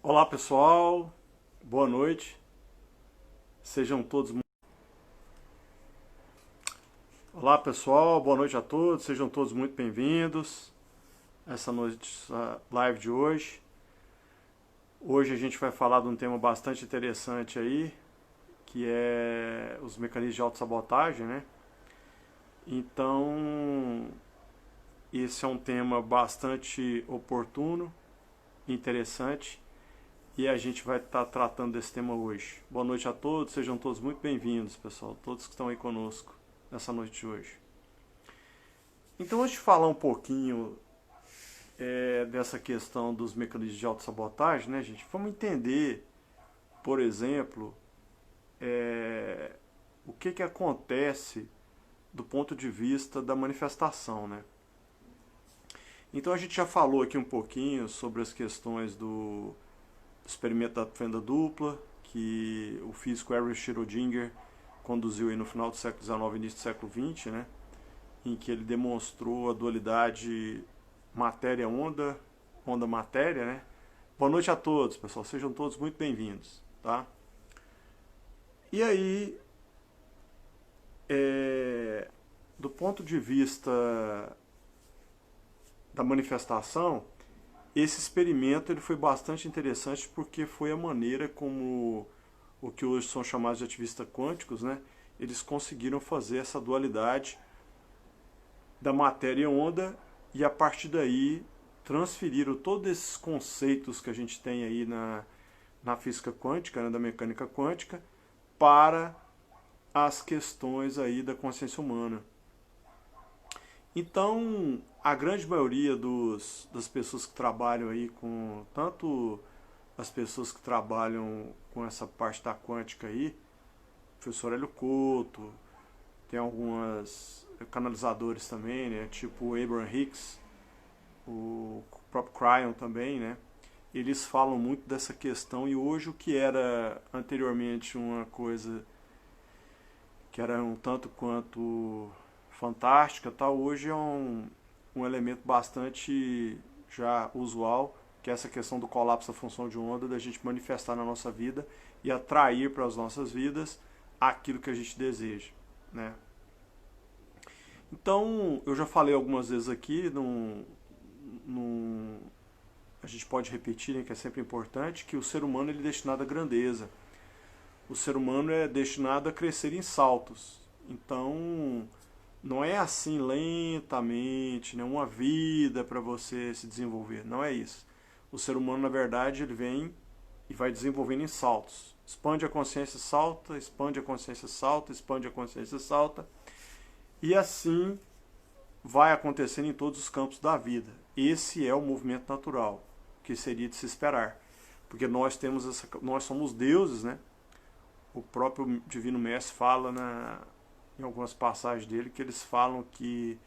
Olá pessoal, boa noite, sejam todos. Olá pessoal, boa noite a todos, sejam todos muito bem-vindos a essa noite, essa live de hoje. Hoje a gente vai falar de um tema bastante interessante aí, que é os mecanismos de autossabotagem, né? Então, esse é um tema bastante oportuno, interessante, e a gente vai estar tratando desse tema hoje. Boa noite a todos, sejam todos muito bem-vindos, pessoal, todos que estão aí conosco nessa noite de hoje. Então, antes de falar um pouquinho dessa questão dos mecanismos de autossabotagem, né, gente, vamos entender, por exemplo, o que acontece do ponto de vista da manifestação, né? Então, a gente já falou aqui um pouquinho sobre as questões do experimento da fenda dupla, que o físico Erwin Schrödinger conduziu aí no final do século XIX e início do século XX, né? Em que ele demonstrou a dualidade matéria-onda, onda-matéria, né? Boa noite a todos, pessoal, sejam todos muito bem-vindos, tá? E aí, do ponto de vista da manifestação, esse experimento ele foi bastante interessante porque foi a maneira como o que hoje são chamados de ativistas quânticos, né? Eles conseguiram fazer essa dualidade da matéria e onda e a partir daí transferiram todos esses conceitos que a gente tem aí na física quântica, né, da mecânica quântica, para as questões aí da consciência humana. Então, a grande maioria das pessoas que trabalham aí com, tanto as pessoas que trabalham com essa parte da quântica aí, o professor Hélio Couto, tem algumas canalizadores também, né, tipo o Abraham Hicks, o próprio Cryon também, né, eles falam muito dessa questão e hoje o que era anteriormente uma coisa que era um tanto quanto fantástica, tá, hoje é um elemento bastante já usual, que é essa questão do colapso da função de onda, da gente manifestar na nossa vida e atrair para as nossas vidas aquilo que a gente deseja, né? Então, eu já falei algumas vezes aqui, a gente pode repetir, né, que é sempre importante, que o ser humano ele é destinado à grandeza. O ser humano é destinado a crescer em saltos. Então, não é assim lentamente, né, uma vida para você se desenvolver. Não é isso. O ser humano, na verdade, ele vem e vai desenvolvendo em saltos. Expande a consciência, salta, expande a consciência, salta, expande a consciência, salta. E assim vai acontecendo em todos os campos da vida. Esse é o movimento natural, que seria de se esperar. Porque nós somos deuses, né? O próprio Divino Mestre fala em algumas passagens dele que eles falam que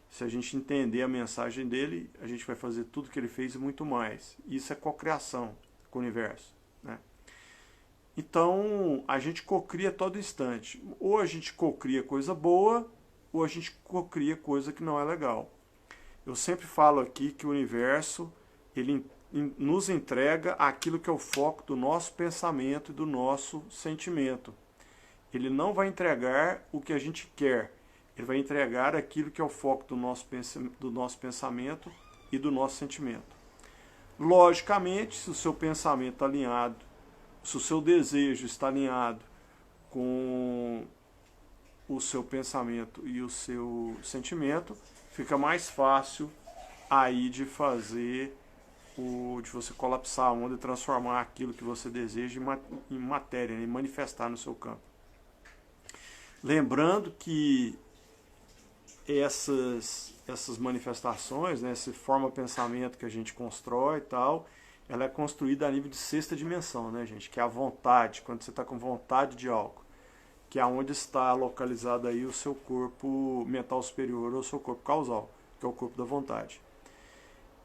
se a gente entender a mensagem dele, a gente vai fazer tudo que ele fez e muito mais. Isso é cocriação com o universo, né? Então, a gente cocria a todo instante. Ou a gente cocria coisa boa, ou a gente cocria coisa que não é legal. Eu sempre falo aqui que o universo ele nos entrega aquilo que é o foco do nosso pensamento e do nosso sentimento. Ele não vai entregar o que a gente quer, ele vai entregar aquilo que é o foco do nosso pensamento e do nosso sentimento. Logicamente, se o seu pensamento está alinhado, se o seu desejo está alinhado com o seu pensamento e o seu sentimento, fica mais fácil aí de fazer de você colapsar a onda e transformar aquilo que você deseja em matéria, em manifestar no seu campo. Lembrando que essas manifestações, né, essa forma de pensamento que a gente constrói e tal, ela é construída a nível de sexta dimensão, né, gente? Que é a vontade, quando você está com vontade de algo, que é onde está localizado aí o seu corpo mental superior ou o seu corpo causal, que é o corpo da vontade.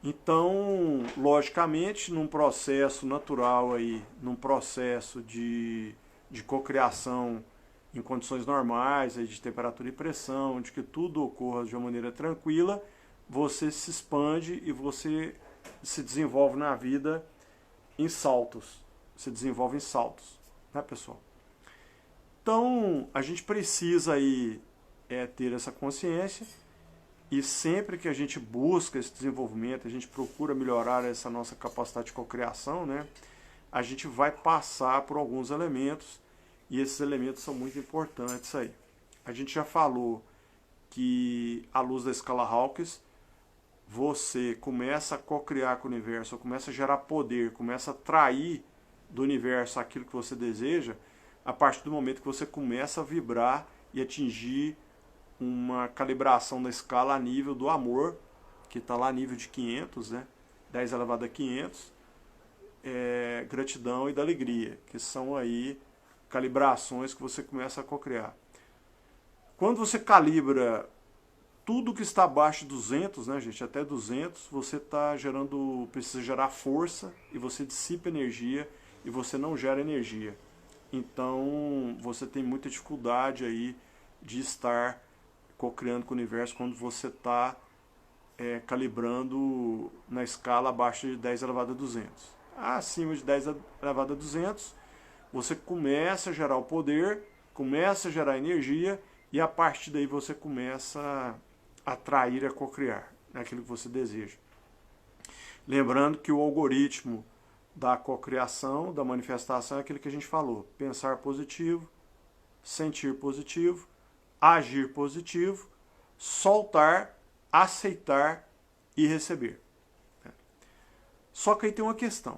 Então, logicamente, num processo natural aí, num processo de cocriação em condições normais, aí, de temperatura e pressão, de que tudo ocorra de uma maneira tranquila, você se expande e você se desenvolve na vida em saltos, se desenvolve em saltos, né, pessoal? Então, a gente precisa aí ter essa consciência, e sempre que a gente busca esse desenvolvimento, a gente procura melhorar essa nossa capacidade de cocriação, né, a gente vai passar por alguns elementos, e esses elementos são muito importantes aí. A gente já falou que, à luz da escala Hawkins, você começa a cocriar com o universo, começa a gerar poder, começa a atrair do universo aquilo que você deseja, a partir do momento que você começa a vibrar e atingir uma calibração da escala a nível do amor, que está lá a nível de 500, né? 10 elevado a 500, gratidão e da alegria, que são aí calibrações que você começa a cocriar. Quando você calibra tudo que está abaixo de 200, né, gente, até 200, você tá precisa gerar força, e você dissipa energia, e você não gera energia. Então, você tem muita dificuldade aí de estar cocriando com o universo quando você está calibrando na escala abaixo de 10 elevado a 200. Acima de 10 elevado a 200, você começa a gerar o poder, começa a gerar energia, e a partir daí você começa a atrair, a cocriar, aquilo que você deseja. Lembrando que o algoritmo da cocriação, da manifestação, é aquilo que a gente falou: pensar positivo, sentir positivo, agir positivo, soltar, aceitar e receber. Só que aí tem uma questão.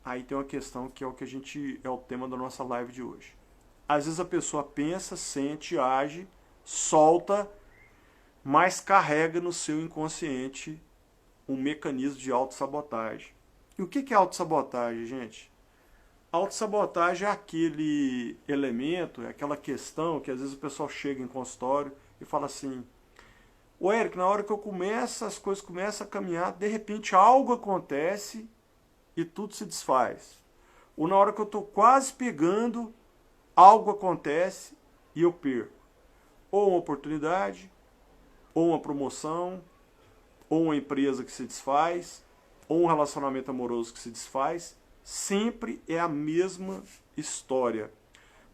Aí tem uma questão que é o tema da nossa live de hoje. Às vezes a pessoa pensa, sente, age, solta, mas carrega no seu inconsciente um mecanismo de autossabotagem. E o que é autossabotagem, gente? Autossabotagem é aquele elemento, é aquela questão que às vezes o pessoal chega em consultório e fala assim: ô Eric, na hora que eu começo, as coisas começam a caminhar, de repente algo acontece e tudo se desfaz. Ou na hora que eu estou quase pegando, algo acontece e eu perco. Ou uma oportunidade, ou uma promoção, ou uma empresa que se desfaz, ou um relacionamento amoroso que se desfaz. Sempre é a mesma história.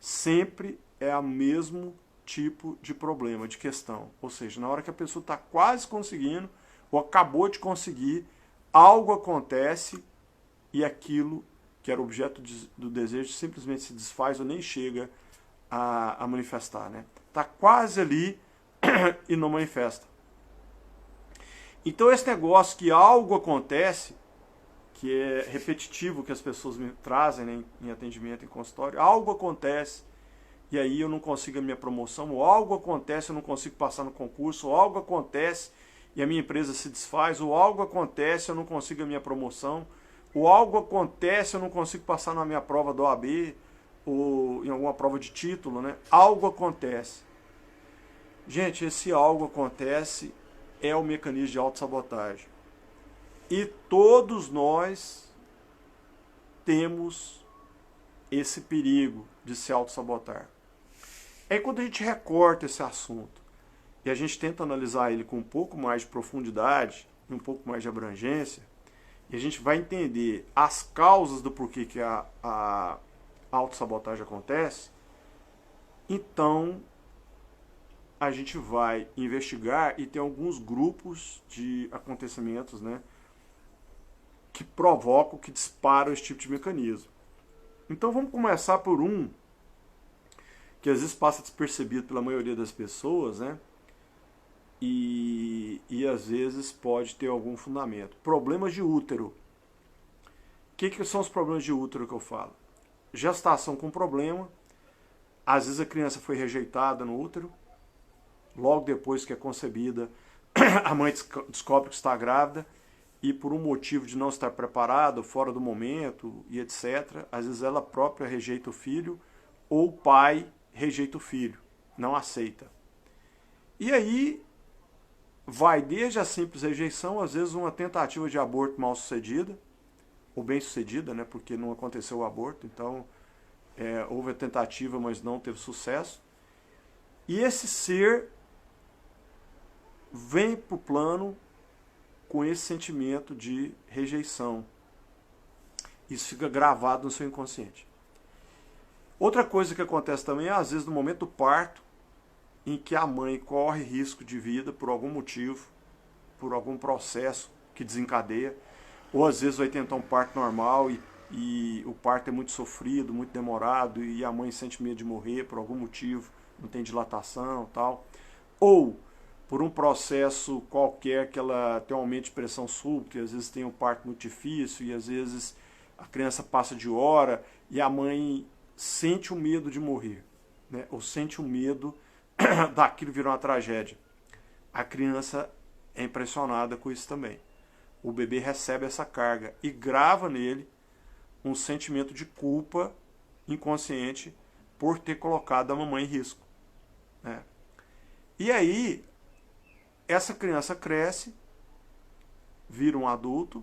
Sempre é o mesmo tipo de problema, de questão. Ou seja, na hora que a pessoa está quase conseguindo, ou acabou de conseguir, algo acontece e aquilo que era objeto do desejo simplesmente se desfaz ou nem chega a manifestar, né? Está quase ali e não manifesta. Então esse negócio que algo acontece, que é repetitivo, que as pessoas me trazem, né, em atendimento, em consultório, algo acontece e aí eu não consigo a minha promoção, ou algo acontece e eu não consigo passar no concurso, ou algo acontece e a minha empresa se desfaz, ou algo acontece e eu não consigo a minha promoção, ou algo acontece e eu não consigo passar na minha prova do OAB, ou em alguma prova de título, né? Algo acontece. Gente, esse algo acontece é o mecanismo de autossabotagem. E todos nós temos esse perigo de se autossabotar. É quando a gente recorta esse assunto e a gente tenta analisar ele com um pouco mais de profundidade, um pouco mais de abrangência, e a gente vai entender as causas do porquê que a autossabotagem acontece, então a gente vai investigar e tem alguns grupos de acontecimentos, né, que provocam, que disparam esse tipo de mecanismo. Então vamos começar por um que às vezes passa despercebido pela maioria das pessoas, né? E às vezes pode ter algum fundamento. Problemas de útero. O que são os problemas de útero que eu falo? Gestação com problema. Às vezes a criança foi rejeitada no útero. Logo depois que é concebida, a mãe descobre que está grávida. E por um motivo de não estar preparado, fora do momento e etc., às vezes ela própria rejeita o filho, ou o pai rejeita o filho, não aceita. E aí vai desde a simples rejeição, às vezes uma tentativa de aborto mal sucedida, ou bem sucedida, né, porque não aconteceu o aborto, então houve a tentativa, mas não teve sucesso. E esse ser vem para o plano com esse sentimento de rejeição. Isso fica gravado no seu inconsciente. Outra coisa que acontece também é, às vezes, no momento do parto, em que a mãe corre risco de vida por algum motivo, por algum processo que desencadeia, ou às vezes vai tentar um parto normal e o parto é muito sofrido, muito demorado, e a mãe sente medo de morrer por algum motivo, não tem dilatação e tal, ou por um processo qualquer que ela tem um aumento de pressão súbita, e às vezes tem um parto muito difícil, e às vezes a criança passa de hora, e a mãe sente o medo de morrer, né? Ou sente o medo daquilo virar uma tragédia. A criança é impressionada com isso também. O bebê recebe essa carga e grava nele um sentimento de culpa inconsciente por ter colocado a mamãe em risco, né? E aí, essa criança cresce, vira um adulto,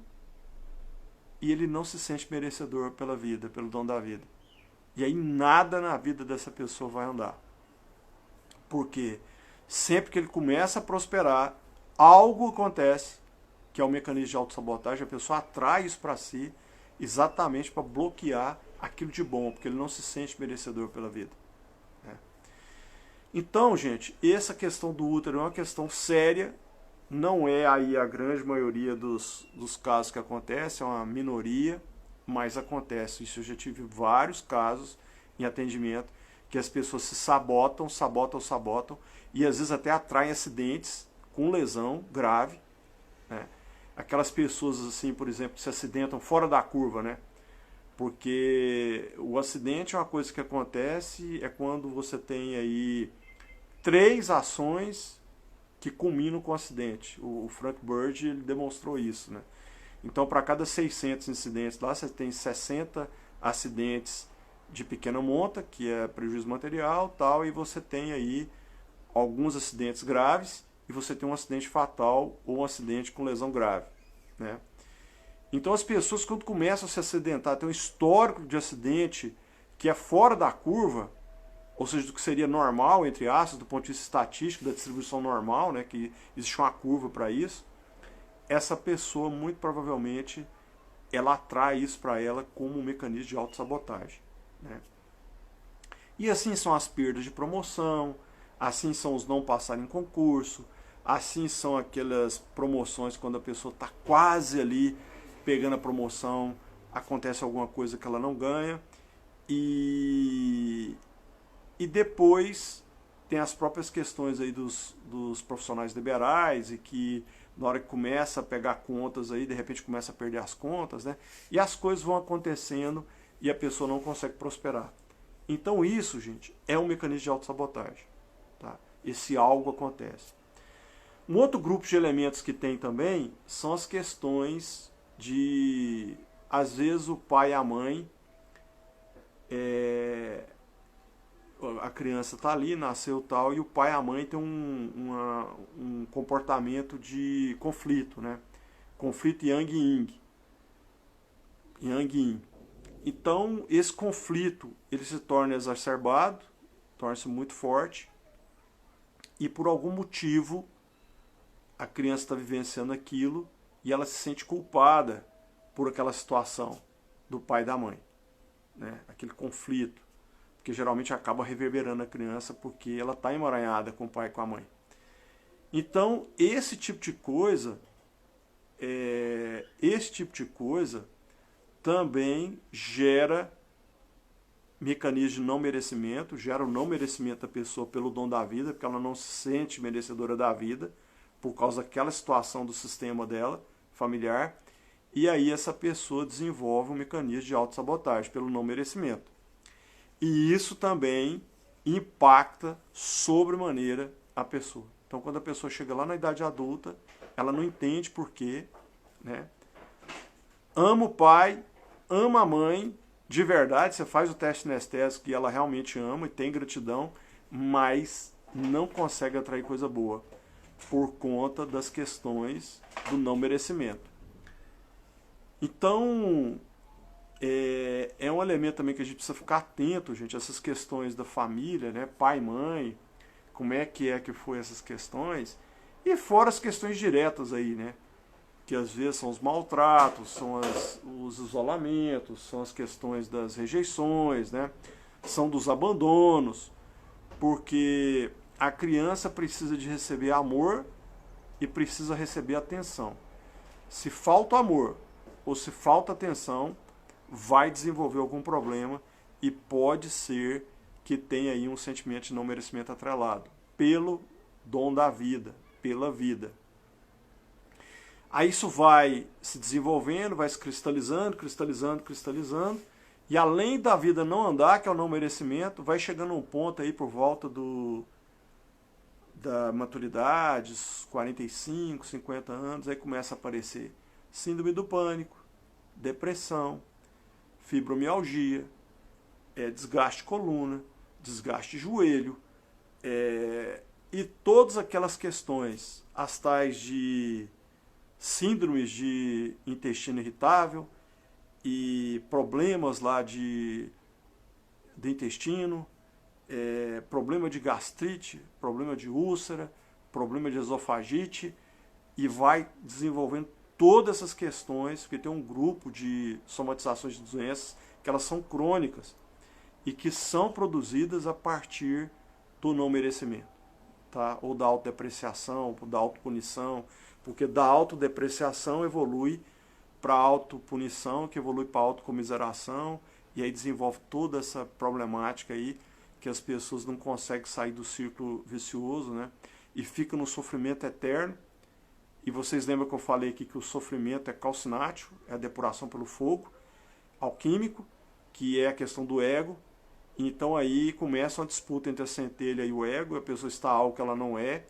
e ele não se sente merecedor pela vida, pelo dom da vida. E aí nada na vida dessa pessoa vai andar. Porque sempre que ele começa a prosperar, algo acontece, que é o mecanismo de autossabotagem, a pessoa atrai isso para si, exatamente para bloquear aquilo de bom, porque ele não se sente merecedor pela vida. Então, gente, essa questão do útero é uma questão séria, não é aí a grande maioria dos casos que acontece, é uma minoria, mas acontece. Isso eu já tive vários casos em atendimento, que as pessoas se sabotam, e às vezes até atraem acidentes com lesão grave, né? Aquelas pessoas, assim, por exemplo, que se acidentam fora da curva, né? Porque o acidente é uma coisa que acontece, é quando você tem aí 3 ações que culminam com o acidente. O Frank Bird, ele demonstrou isso, né? Então, para cada 600 incidentes lá, você tem 60 acidentes de pequena monta, que é prejuízo material, tal, e você tem aí alguns acidentes graves, e você tem um acidente fatal ou um acidente com lesão grave, né? Então, as pessoas, quando começam a se acidentar, tem um histórico de acidente que é fora da curva, ou seja, do que seria normal, entre aspas, do ponto de vista estatístico, da distribuição normal, né, que existe uma curva para isso, essa pessoa, muito provavelmente, ela atrai isso para ela como um mecanismo de autossabotagem, né? E assim são as perdas de promoção, assim são os não passar em concurso, assim são aquelas promoções quando a pessoa está quase ali pegando a promoção, acontece alguma coisa que ela não ganha, e depois tem as próprias questões aí dos profissionais liberais, e que na hora que começa a pegar contas aí, de repente começa a perder as contas, né? E as coisas vão acontecendo e a pessoa não consegue prosperar. Então isso, gente, é um mecanismo de autossabotagem, tá? Esse algo acontece. Um outro grupo de elementos que tem também são as questões de, às vezes, o pai e a mãe, a criança está ali, nasceu tal, e o pai e a mãe têm um comportamento de conflito, né? Conflito yang-yin. Yang-yin. Então, esse conflito, ele se torna exacerbado, torna-se muito forte, e por algum motivo, a criança está vivenciando aquilo, e ela se sente culpada por aquela situação do pai e da mãe, né? Aquele conflito, porque geralmente acaba reverberando a criança porque ela está emaranhada com o pai e com a mãe. Então, esse tipo de coisa também gera mecanismo de não merecimento, gera o não merecimento da pessoa pelo dom da vida, porque ela não se sente merecedora da vida, por causa daquela situação do sistema dela, familiar, e aí essa pessoa desenvolve um mecanismo de autossabotagem pelo não merecimento. E isso também impacta sobremaneira a pessoa. Então, quando a pessoa chega lá na idade adulta, ela não entende por quê, né? Ama o pai, ama a mãe, de verdade, você faz o teste sinestésico que ela realmente ama e tem gratidão, mas não consegue atrair coisa boa por conta das questões do não merecimento. Então, é um elemento também que a gente precisa ficar atento, gente, essas questões da família, né? Pai e mãe, como é que foi essas questões, e fora as questões diretas aí, né? que às vezes são os maltratos, são os isolamentos, são as questões das rejeições, né? São dos abandonos, porque a criança precisa de receber amor e precisa receber atenção. Se falta amor ou se falta atenção, vai desenvolver algum problema e pode ser que tenha aí um sentimento de não merecimento atrelado, pelo dom da vida, pela vida. Aí isso vai se desenvolvendo, vai se cristalizando, cristalizando, cristalizando, e além da vida não andar, que é o não merecimento, vai chegando a um ponto aí por volta da maturidade, 45, 50 anos, aí começa a aparecer síndrome do pânico, depressão, fibromialgia, desgaste de coluna, desgaste de joelho, e todas aquelas questões, as tais de síndromes de intestino irritável e problemas lá de intestino, problema de gastrite, problema de úlcera, problema de esofagite, e vai desenvolvendo todas essas questões, porque tem um grupo de somatizações de doenças que elas são crônicas e que são produzidas a partir do não merecimento, tá? Ou da autodepreciação, ou da autopunição, porque da autodepreciação evolui para a autopunição, que evolui para a autocomiseração, e aí desenvolve toda essa problemática aí, que as pessoas não conseguem sair do círculo vicioso, né? E ficam no sofrimento eterno. E vocês lembram que eu falei aqui que o sofrimento é calcinático, é a depuração pelo fogo alquímico, que é a questão do ego. Então aí começa uma disputa entre a centelha e o ego, a pessoa está algo que ela não é,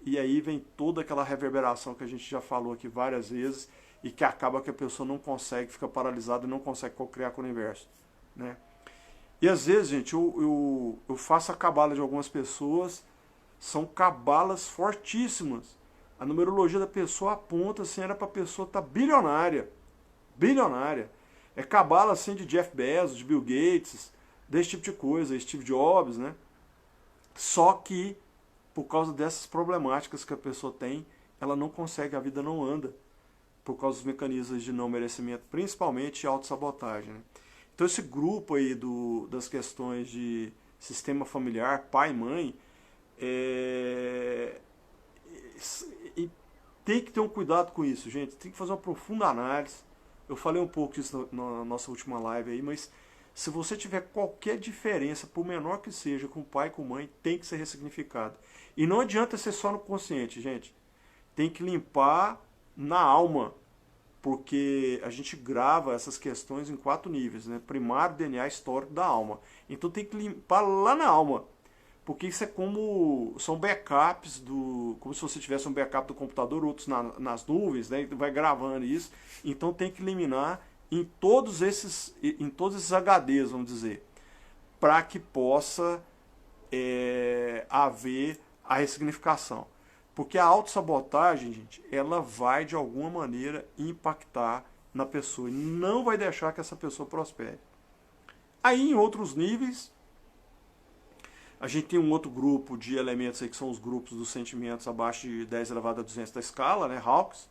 e aí vem toda aquela reverberação que a gente já falou aqui várias vezes, e que acaba que a pessoa não consegue, fica paralisada e não consegue co-criar com o universo, né? E às vezes, gente, eu faço a cabala de algumas pessoas, são cabalas fortíssimas. A numerologia da pessoa aponta assim, era para a pessoa estar bilionária. Bilionária. É cabala assim de Jeff Bezos, de Bill Gates, desse tipo de coisa, Steve Jobs, né? Só que, por causa dessas problemáticas que a pessoa tem, ela não consegue, a vida não anda. Por causa dos mecanismos de não merecimento, principalmente autossabotagem, né? Então esse grupo aí das questões de sistema familiar, pai e mãe, tem que ter um cuidado com isso, gente. Tem que fazer uma profunda análise. Eu falei um pouco disso na nossa última live aí, mas se você tiver qualquer diferença, por menor que seja, com pai e com mãe, tem que ser ressignificado. E não adianta ser só no consciente, gente. Tem que limpar na alma, porque a gente grava essas questões em 4 níveis, né? Primário, DNA, histórico da alma. Então tem que limpar lá na alma, porque isso é são backups como se você tivesse um backup do computador, outros nas nuvens, né? Vai gravando isso. Então tem que eliminar em todos esses HDs, vamos dizer, para que possa haver a ressignificação. Porque a autossabotagem, gente, ela vai de alguma maneira impactar na pessoa e não vai deixar que essa pessoa prospere. Aí em outros níveis, a gente tem um outro grupo de elementos aí que são os grupos dos sentimentos abaixo de 10 elevado a 200 da escala, né, Hawkes,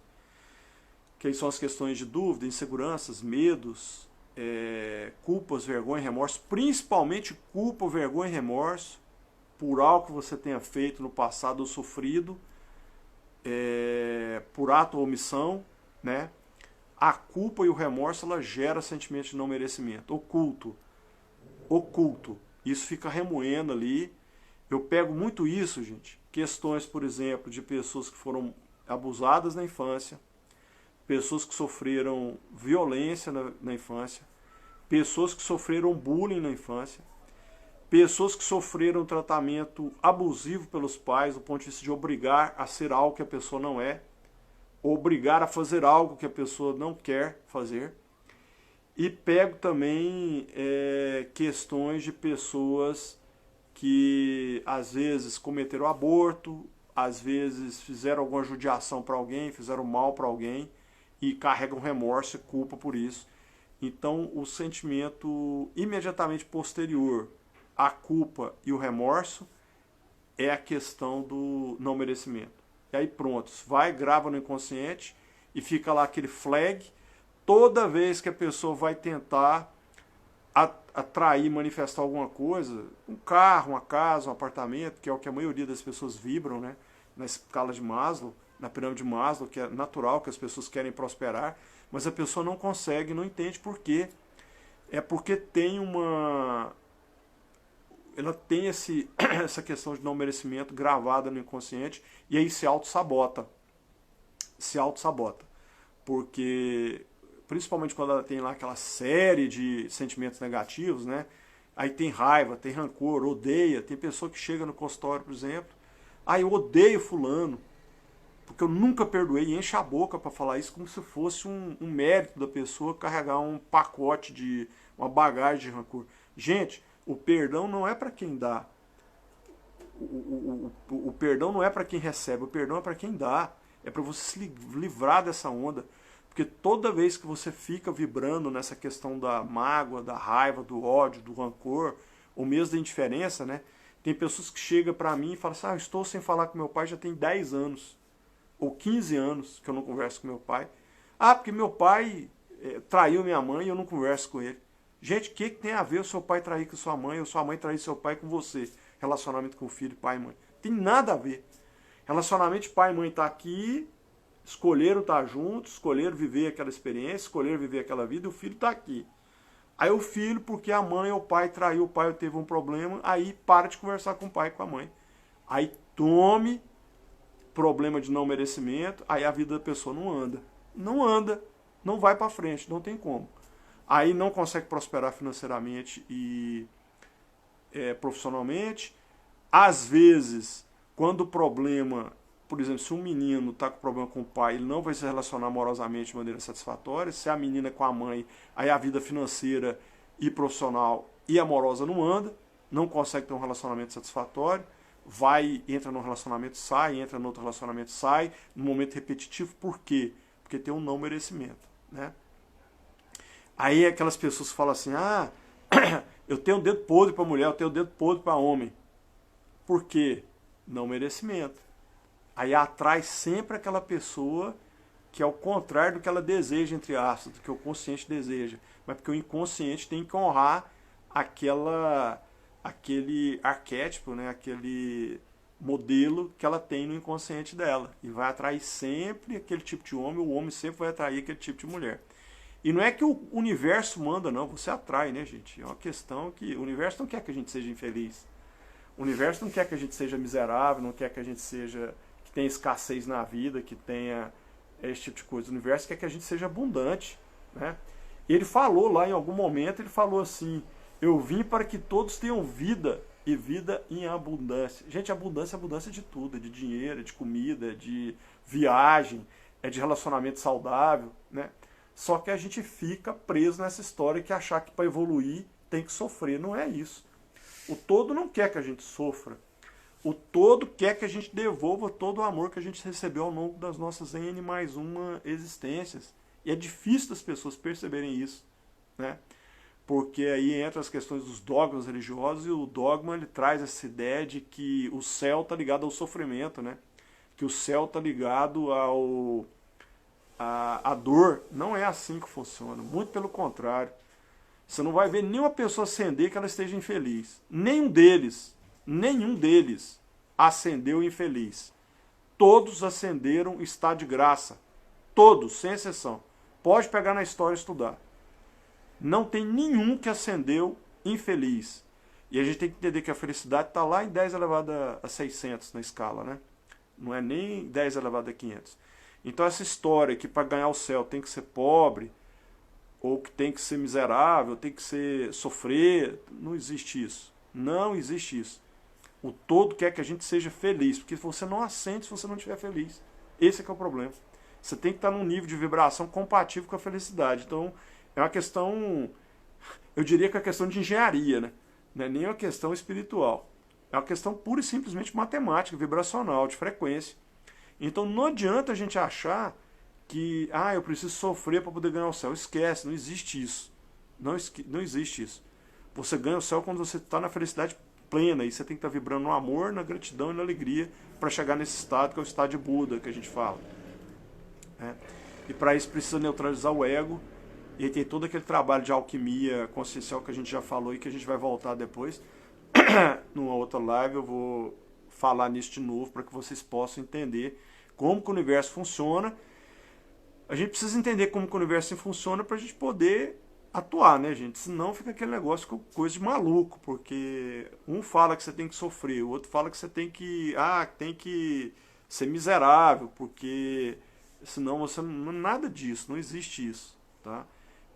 que aí são as questões de dúvida, inseguranças, medos, culpas, vergonha e remorso, principalmente culpa, vergonha e remorso por algo que você tenha feito no passado ou sofrido, por ato ou omissão, né? A culpa e o remorso, ela gera sentimento de não merecimento. Oculto. Isso fica remoendo ali. Eu pego muito isso, gente. Questões, por exemplo, de pessoas que foram abusadas na infância, pessoas que sofreram violência na infância, pessoas que sofreram bullying na infância, pessoas que sofreram tratamento abusivo pelos pais, do ponto de vista de obrigar a ser algo que a pessoa não é, obrigar a fazer algo que a pessoa não quer fazer. E pego também questões de pessoas que às vezes cometeram aborto, às vezes fizeram alguma judiação para alguém, fizeram mal para alguém e carregam remorso e culpa por isso. Então o sentimento imediatamente posterior à culpa e o remorso é a questão do não merecimento. E aí pronto, vai, grava no inconsciente e fica lá aquele flag. Toda vez que a pessoa vai tentar atrair, manifestar alguma coisa, um carro, uma casa, um apartamento, que é o que a maioria das pessoas vibram, né? Na escala de Maslow, na pirâmide de Maslow, que é natural que as pessoas querem prosperar, mas a pessoa não consegue, não entende por quê. É porque tem ela tem essa questão de não merecimento gravada no inconsciente e aí se auto-sabota. Se auto-sabota. Porque, principalmente quando ela tem lá aquela série de sentimentos negativos, né? Aí tem raiva, tem rancor, odeia. Tem pessoa que chega no consultório, por exemplo, eu odeio fulano, porque eu nunca perdoei, e enche a boca para falar isso como se fosse um mérito da pessoa carregar um pacote de uma bagagem de rancor. Gente, o perdão não é para quem dá. O perdão não é para quem recebe, o perdão é para quem dá. É para você se livrar dessa onda. Porque toda vez que você fica vibrando nessa questão da mágoa, da raiva, do ódio, do rancor, ou mesmo da indiferença, né? Tem pessoas que chegam para mim e falam assim, eu estou sem falar com meu pai já tem 10 anos, ou 15 anos que eu não converso com meu pai. Porque meu pai traiu minha mãe e eu não converso com ele. Gente, o que tem a ver o seu pai trair com sua mãe ou sua mãe trair seu pai com você? Relacionamento com o filho, pai e mãe. Tem nada a ver. Relacionamento de pai e mãe tá aqui, escolheram estar juntos, escolheram viver aquela experiência, escolheram viver aquela vida, e o filho está aqui. Aí o filho, porque a mãe ou o pai traiu o pai ou teve um problema, aí para de conversar com o pai e com a mãe. Aí tome problema de não merecimento, aí a vida da pessoa não anda. Não anda, não vai para frente, não tem como. Aí não consegue prosperar financeiramente e profissionalmente. Às vezes, quando o problema, por exemplo, se um menino está com problema com o pai, ele não vai se relacionar amorosamente de maneira satisfatória. Se a menina é com a mãe, aí a vida financeira e profissional e amorosa não anda, não consegue ter um relacionamento satisfatório, entra num relacionamento, sai, entra no outro relacionamento, sai, num momento repetitivo. Por quê? Porque tem um não merecimento, né? Aí aquelas pessoas falam assim, eu tenho um dedo podre para mulher, eu tenho um dedo podre para homem. Por quê? Não merecimento. Aí atrai sempre aquela pessoa que é o contrário do que ela deseja, entre aspas, do que o consciente deseja. Mas porque o inconsciente tem que honrar aquele arquétipo, né? Aquele modelo que ela tem no inconsciente dela. E vai atrair sempre aquele tipo de homem, o homem sempre vai atrair aquele tipo de mulher. E não é que o universo manda, não, você atrai, né, gente? É uma questão que o universo não quer que a gente seja infeliz. O universo não quer que a gente seja miserável, não quer que a gente que tenha escassez na vida, que tenha esse tipo de coisa. O universo quer que a gente seja abundante, né? E ele falou lá em algum momento, ele falou assim, eu vim para que todos tenham vida e vida em abundância. Gente, abundância é abundância de tudo, é de dinheiro, é de comida, é de viagem, é de relacionamento saudável, né? Só que a gente fica preso nessa história que achar que para evoluir tem que sofrer. Não é isso. O todo não quer que a gente sofra. O todo quer que a gente devolva todo o amor que a gente recebeu ao longo das nossas N mais uma existências. E é difícil das pessoas perceberem isso, né? Porque aí entra as questões dos dogmas religiosos, e o dogma ele traz essa ideia de que o céu está ligado ao sofrimento, né? Que o céu está ligado à dor. Não é assim que funciona, muito pelo contrário. Você não vai ver nenhuma pessoa ascender que ela esteja infeliz. Nenhum deles ascendeu infeliz. Todos ascenderam estado de graça. Todos, sem exceção. Pode pegar na história e estudar. Não tem nenhum que ascendeu infeliz. E a gente tem que entender que a felicidade está lá em 10 elevado a 600 na escala, né? Não é nem 10 elevado a 500. Então essa história que para ganhar o céu tem que ser pobre, ou que tem que ser miserável, tem que sofrer, não existe isso. Não existe isso. O todo quer que a gente seja feliz, porque você não ascende se você não estiver feliz. Esse é que é o problema. Você tem que estar num nível de vibração compatível com a felicidade. Então, é uma questão, eu diria que é uma questão de engenharia, né? Não é nem uma questão espiritual. É uma questão pura e simplesmente matemática, vibracional, de frequência. Então, não adianta a gente achar que, eu preciso sofrer para poder ganhar o céu. Esquece, não existe isso. Não existe isso. Você ganha o céu quando você está na felicidade plena, e você tem que estar vibrando no amor, na gratidão e na alegria para chegar nesse estado que é o estado de Buda que a gente fala. E para isso precisa neutralizar o ego. E aí tem todo aquele trabalho de alquimia consciencial que a gente já falou e que a gente vai voltar depois. Numa outra live eu vou falar nisso de novo para que vocês possam entender como que o universo funciona. A gente precisa entender como que o universo funciona para a gente poder atuar, né, gente? Senão fica aquele negócio com coisa de maluco, porque um fala que você tem que sofrer, o outro fala que você tem que ser miserável, porque senão você nada disso, não existe isso, tá?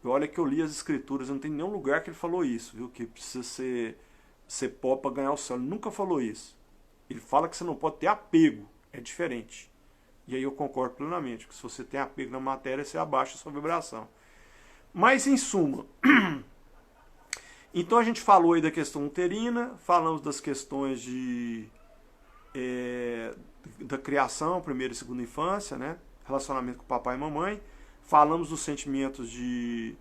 E olha que eu li as escrituras, não tem nenhum lugar que ele falou isso, viu? Que precisa ser pobre para ganhar o céu. Ele nunca falou isso. Ele fala que você não pode ter apego, é diferente. E aí eu concordo plenamente, que se você tem apego na matéria, você abaixa a sua vibração. Mas em suma, então a gente falou aí da questão uterina, falamos das questões da criação, primeira e segunda infância, né? Relacionamento com papai e mamãe, falamos dos sentimentos de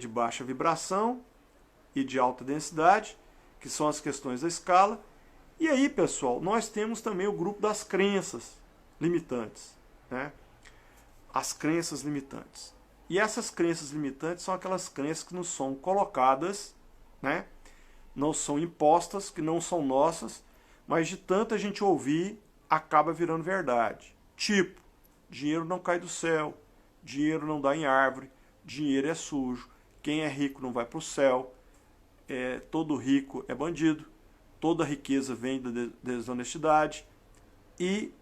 baixa vibração e de alta densidade, que são as questões da escala. E aí, pessoal, nós temos também o grupo das crenças limitantes, né? As crenças limitantes. E essas crenças limitantes são aquelas crenças que nos são colocadas, né? Não são impostas, que não são nossas, mas de tanta gente ouvir, acaba virando verdade. Tipo, dinheiro não cai do céu, dinheiro não dá em árvore, dinheiro é sujo, quem é rico não vai para o céu, todo rico é bandido, toda riqueza vem da desonestidade e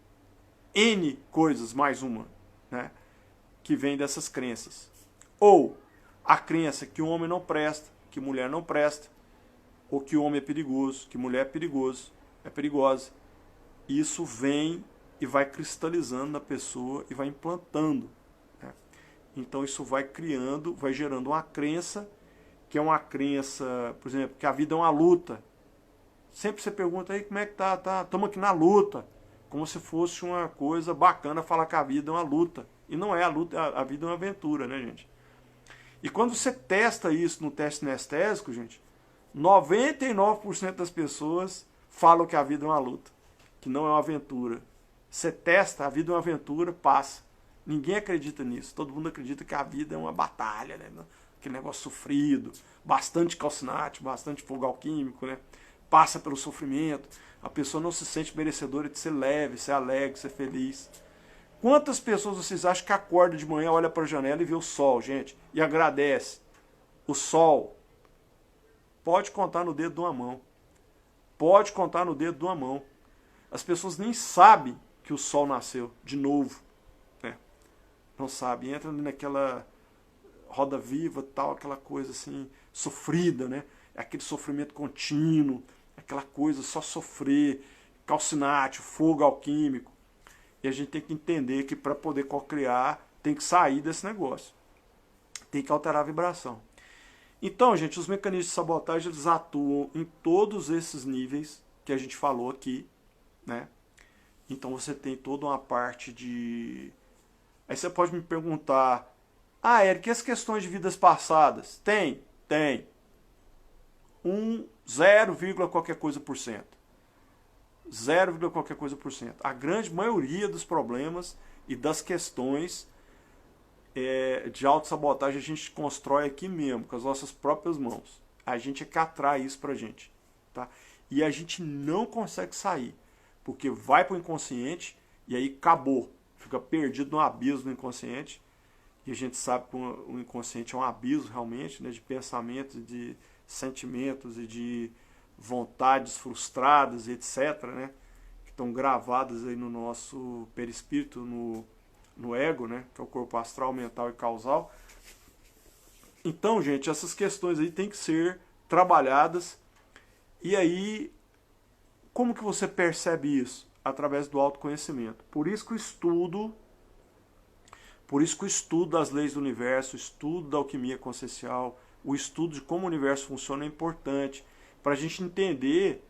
N coisas, mais uma, né? Que vem dessas crenças. Ou a crença que o homem não presta, que mulher não presta, ou que o homem é perigoso, que mulher é perigosa. Isso vem e vai cristalizando na pessoa e vai implantando, né? Então isso vai criando, vai gerando uma crença, que é uma crença, por exemplo, que a vida é uma luta. Sempre você pergunta aí como é que tá, estamos aqui na luta, como se fosse uma coisa bacana falar que a vida é uma luta. E não é a luta, a vida é uma aventura, né, gente? E quando você testa isso no teste sinestésico, gente, 99% das pessoas falam que a vida é uma luta, que não é uma aventura. Você testa, a vida é uma aventura, passa. Ninguém acredita nisso. Todo mundo acredita que a vida é uma batalha, né? Aquele negócio sofrido, bastante calcinate, bastante fogo alquímico, né? Passa pelo sofrimento. A pessoa não se sente merecedora de ser leve, ser alegre, ser feliz. Quantas pessoas vocês acham que acorda de manhã, olha para a janela e vê o sol, gente, e agradece? O sol pode contar no dedo de uma mão. Pode contar no dedo de uma mão. As pessoas nem sabem que o sol nasceu de novo, né? Não sabem. Entra naquela roda viva, tal, aquela coisa assim, sofrida, né? Aquele sofrimento contínuo, aquela coisa só sofrer, calcinate, fogo alquímico. E a gente tem que entender que para poder co-criar, tem que sair desse negócio. Tem que alterar a vibração. Então, gente, os mecanismos de sabotagem, eles atuam em todos esses níveis que a gente falou aqui, né? Então você tem toda uma parte de... Aí você pode me perguntar, Eric, e as questões de vidas passadas? Tem. 0, qualquer coisa por cento. 0, qualquer coisa por cento. A grande maioria dos problemas e das questões de autossabotagem a gente constrói aqui mesmo, com as nossas próprias mãos. A gente é que atrai isso pra gente, tá? E a gente não consegue sair, porque vai pro inconsciente e aí acabou. Fica perdido no abismo do inconsciente. E a gente sabe que o inconsciente é um abismo realmente, né, de pensamentos, de sentimentos e de vontades frustradas e etc, né, que estão gravadas aí no nosso perispírito, no ego, né, que é o corpo astral, mental e causal. Então, gente, essas questões aí têm que ser trabalhadas. E aí, como que você percebe isso? Através do autoconhecimento. Por isso que o estudo das leis do universo, o estudo da alquimia consciencial, o estudo de como o universo funciona é importante. Para a gente entender,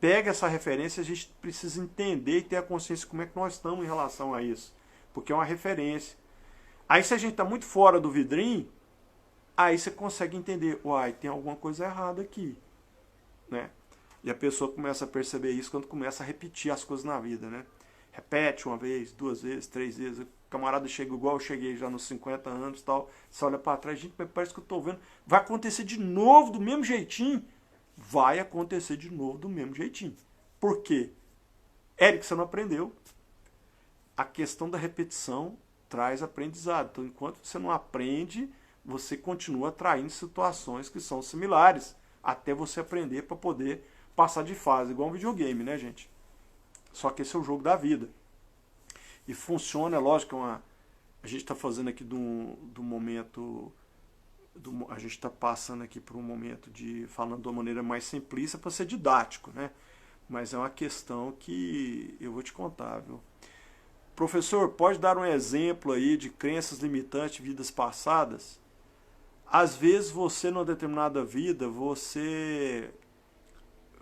pega essa referência, a gente precisa entender e ter a consciência de como é que nós estamos em relação a isso. Porque é uma referência. Aí se a gente está muito fora do vidrinho, aí você consegue entender, tem alguma coisa errada aqui, né? E a pessoa começa a perceber isso quando começa a repetir as coisas na vida, né? Repete uma vez, 2 vezes, 3 vezes, camarada chega igual eu cheguei já nos 50 anos e tal, você olha para trás, gente, mas parece que eu estou vendo, vai acontecer de novo do mesmo jeitinho? Vai acontecer de novo do mesmo jeitinho. Por quê? Eric, você não aprendeu. A questão da repetição traz aprendizado. Então, enquanto você não aprende, você continua atraindo situações que são similares, até você aprender para poder passar de fase, igual um videogame, né, gente? Só que esse é o jogo da vida. E funciona, é lógico, a gente está fazendo aqui do momento, a gente está passando aqui por um momento de, falando de uma maneira mais simplista para ser didático, né? Mas é uma questão que eu vou te contar, viu? Professor, pode dar um exemplo aí de crenças limitantes de vidas passadas? Às vezes você, numa determinada vida, você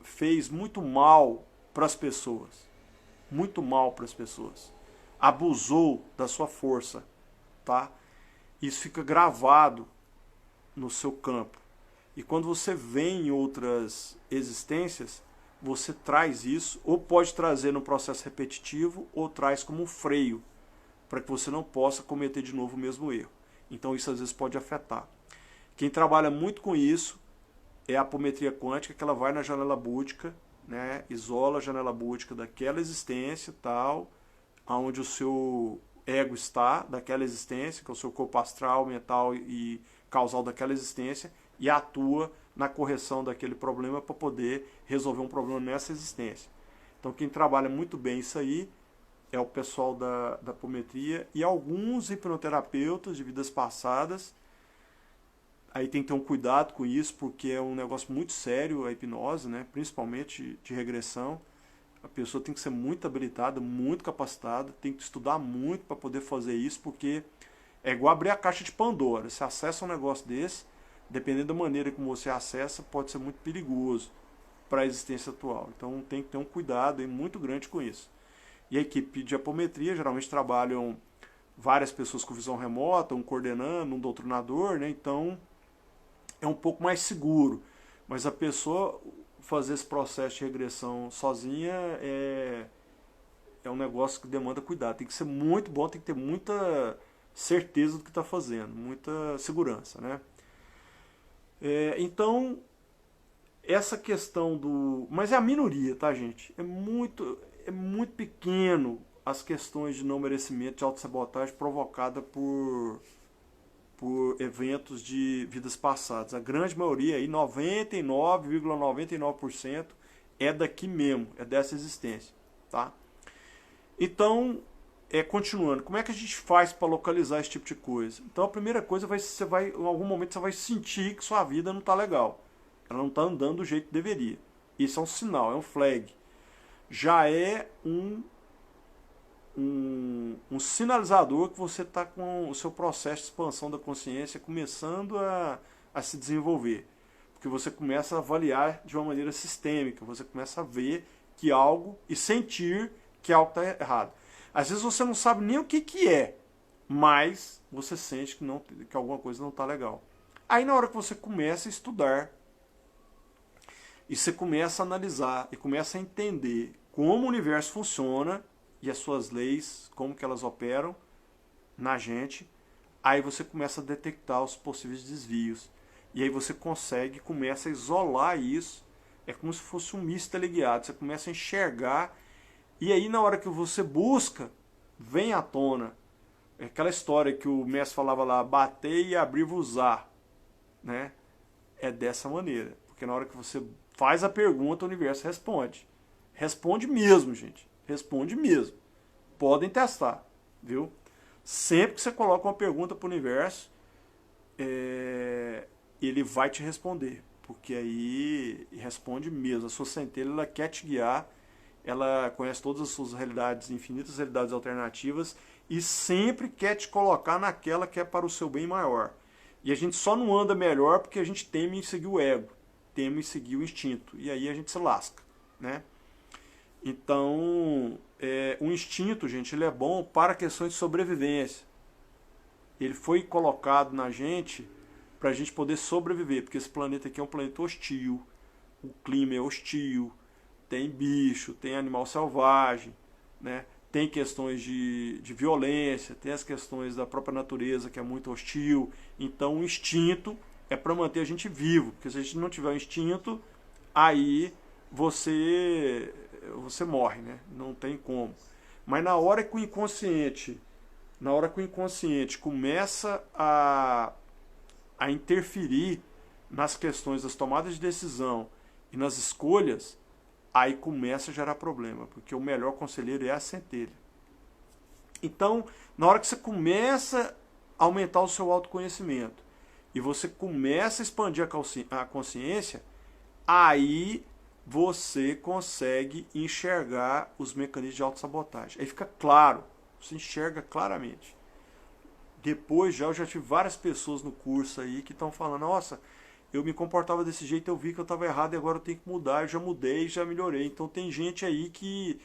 fez muito mal para as pessoas. Muito mal para as pessoas. Abusou da sua força, tá? Isso fica gravado no seu campo. E quando você vem em outras existências, você traz isso, ou pode trazer no processo repetitivo, ou traz como um freio, para que você não possa cometer de novo o mesmo erro. Então isso às vezes pode afetar. Quem trabalha muito com isso é a apometria quântica, que ela vai na janela búdica, né, isola a janela búdica daquela existência tal, onde o seu ego está, daquela existência, que é o seu corpo astral, mental e causal daquela existência, e atua na correção daquele problema para poder resolver um problema nessa existência. Então quem trabalha muito bem isso aí é o pessoal da apometria e alguns hipnoterapeutas de vidas passadas. Aí tem que ter um cuidado com isso, porque é um negócio muito sério a hipnose, né? Principalmente de regressão. A pessoa tem que ser muito habilitada, muito capacitada, tem que estudar muito para poder fazer isso, porque é igual abrir a caixa de Pandora. Você acessa um negócio desse, dependendo da maneira como você acessa, pode ser muito perigoso para a existência atual. Então tem que ter um cuidado muito grande com isso. E a equipe de apometria geralmente trabalham várias pessoas com visão remota, um coordenando, um doutrinador, né? Então é um pouco mais seguro. Mas a pessoa fazer esse processo de regressão sozinha é um negócio que demanda cuidado. Tem que ser muito bom, tem que ter muita certeza do que está fazendo, muita segurança, né? Então, essa questão do... Mas é a minoria, tá, gente? É muito pequeno as questões de não merecimento, de autossabotagem provocada por eventos de vidas passadas. A grande maioria, aí, 99,99%, é daqui mesmo, é dessa existência, tá? Então, continuando, como é que a gente faz para localizar esse tipo de coisa? Então a primeira coisa, em algum momento você vai sentir que sua vida não está legal. Ela não está andando do jeito que deveria. Isso é um sinal, é um flag. Já é um sinalizador que você está com o seu processo de expansão da consciência começando a se desenvolver. Porque você começa a avaliar de uma maneira sistêmica, você começa a ver que algo e sentir que algo está errado. Às vezes você não sabe nem o que é, mas você sente que alguma coisa não está legal. Aí na hora que você começa a estudar, e você começa a analisar, e começa a entender como o universo funciona, e as suas leis, como que elas operam na gente, aí você começa a detectar os possíveis desvios. E aí você começa a isolar isso, é como se fosse um míssil teleguiado, você começa a enxergar. E aí na hora que você busca, vem à tona. É aquela história que o mestre falava lá, bater e abrir-vos-á, né? É dessa maneira. Porque na hora que você faz a pergunta, o universo responde. Responde mesmo, gente. Responde mesmo. Podem testar, viu? Sempre que você coloca uma pergunta para o universo, ele vai te responder. Porque aí responde mesmo. A sua centelha, ela quer te guiar. Ela conhece todas as suas realidades, infinitas realidades alternativas, e sempre quer te colocar naquela que é para o seu bem maior. E a gente só não anda melhor porque a gente teme em seguir o ego, teme em seguir o instinto, e aí a gente se lasca, né? Então, o instinto, gente, ele é bom para questões de sobrevivência. Ele foi colocado na gente para a gente poder sobreviver, porque esse planeta aqui é um planeta hostil, o clima é hostil, tem bicho, tem animal selvagem, né? tem questões de violência, tem as questões da própria natureza que é muito hostil. Então o instinto é para manter a gente vivo, porque se a gente não tiver o instinto, aí você morre, né? Não tem como. Mas na hora que o inconsciente começa a interferir nas questões das tomadas de decisão e nas escolhas, aí começa a gerar problema, porque o melhor conselheiro é a centelha. Então, na hora que você começa a aumentar o seu autoconhecimento e você começa a expandir a consciência, aí você consegue enxergar os mecanismos de autossabotagem. Aí fica claro, você enxerga claramente. Depois eu já tive várias pessoas no curso aí que estão falando, nossa, eu me comportava desse jeito, eu vi que eu estava errado e agora eu tenho que mudar, eu já mudei, já melhorei. Então tem gente aí que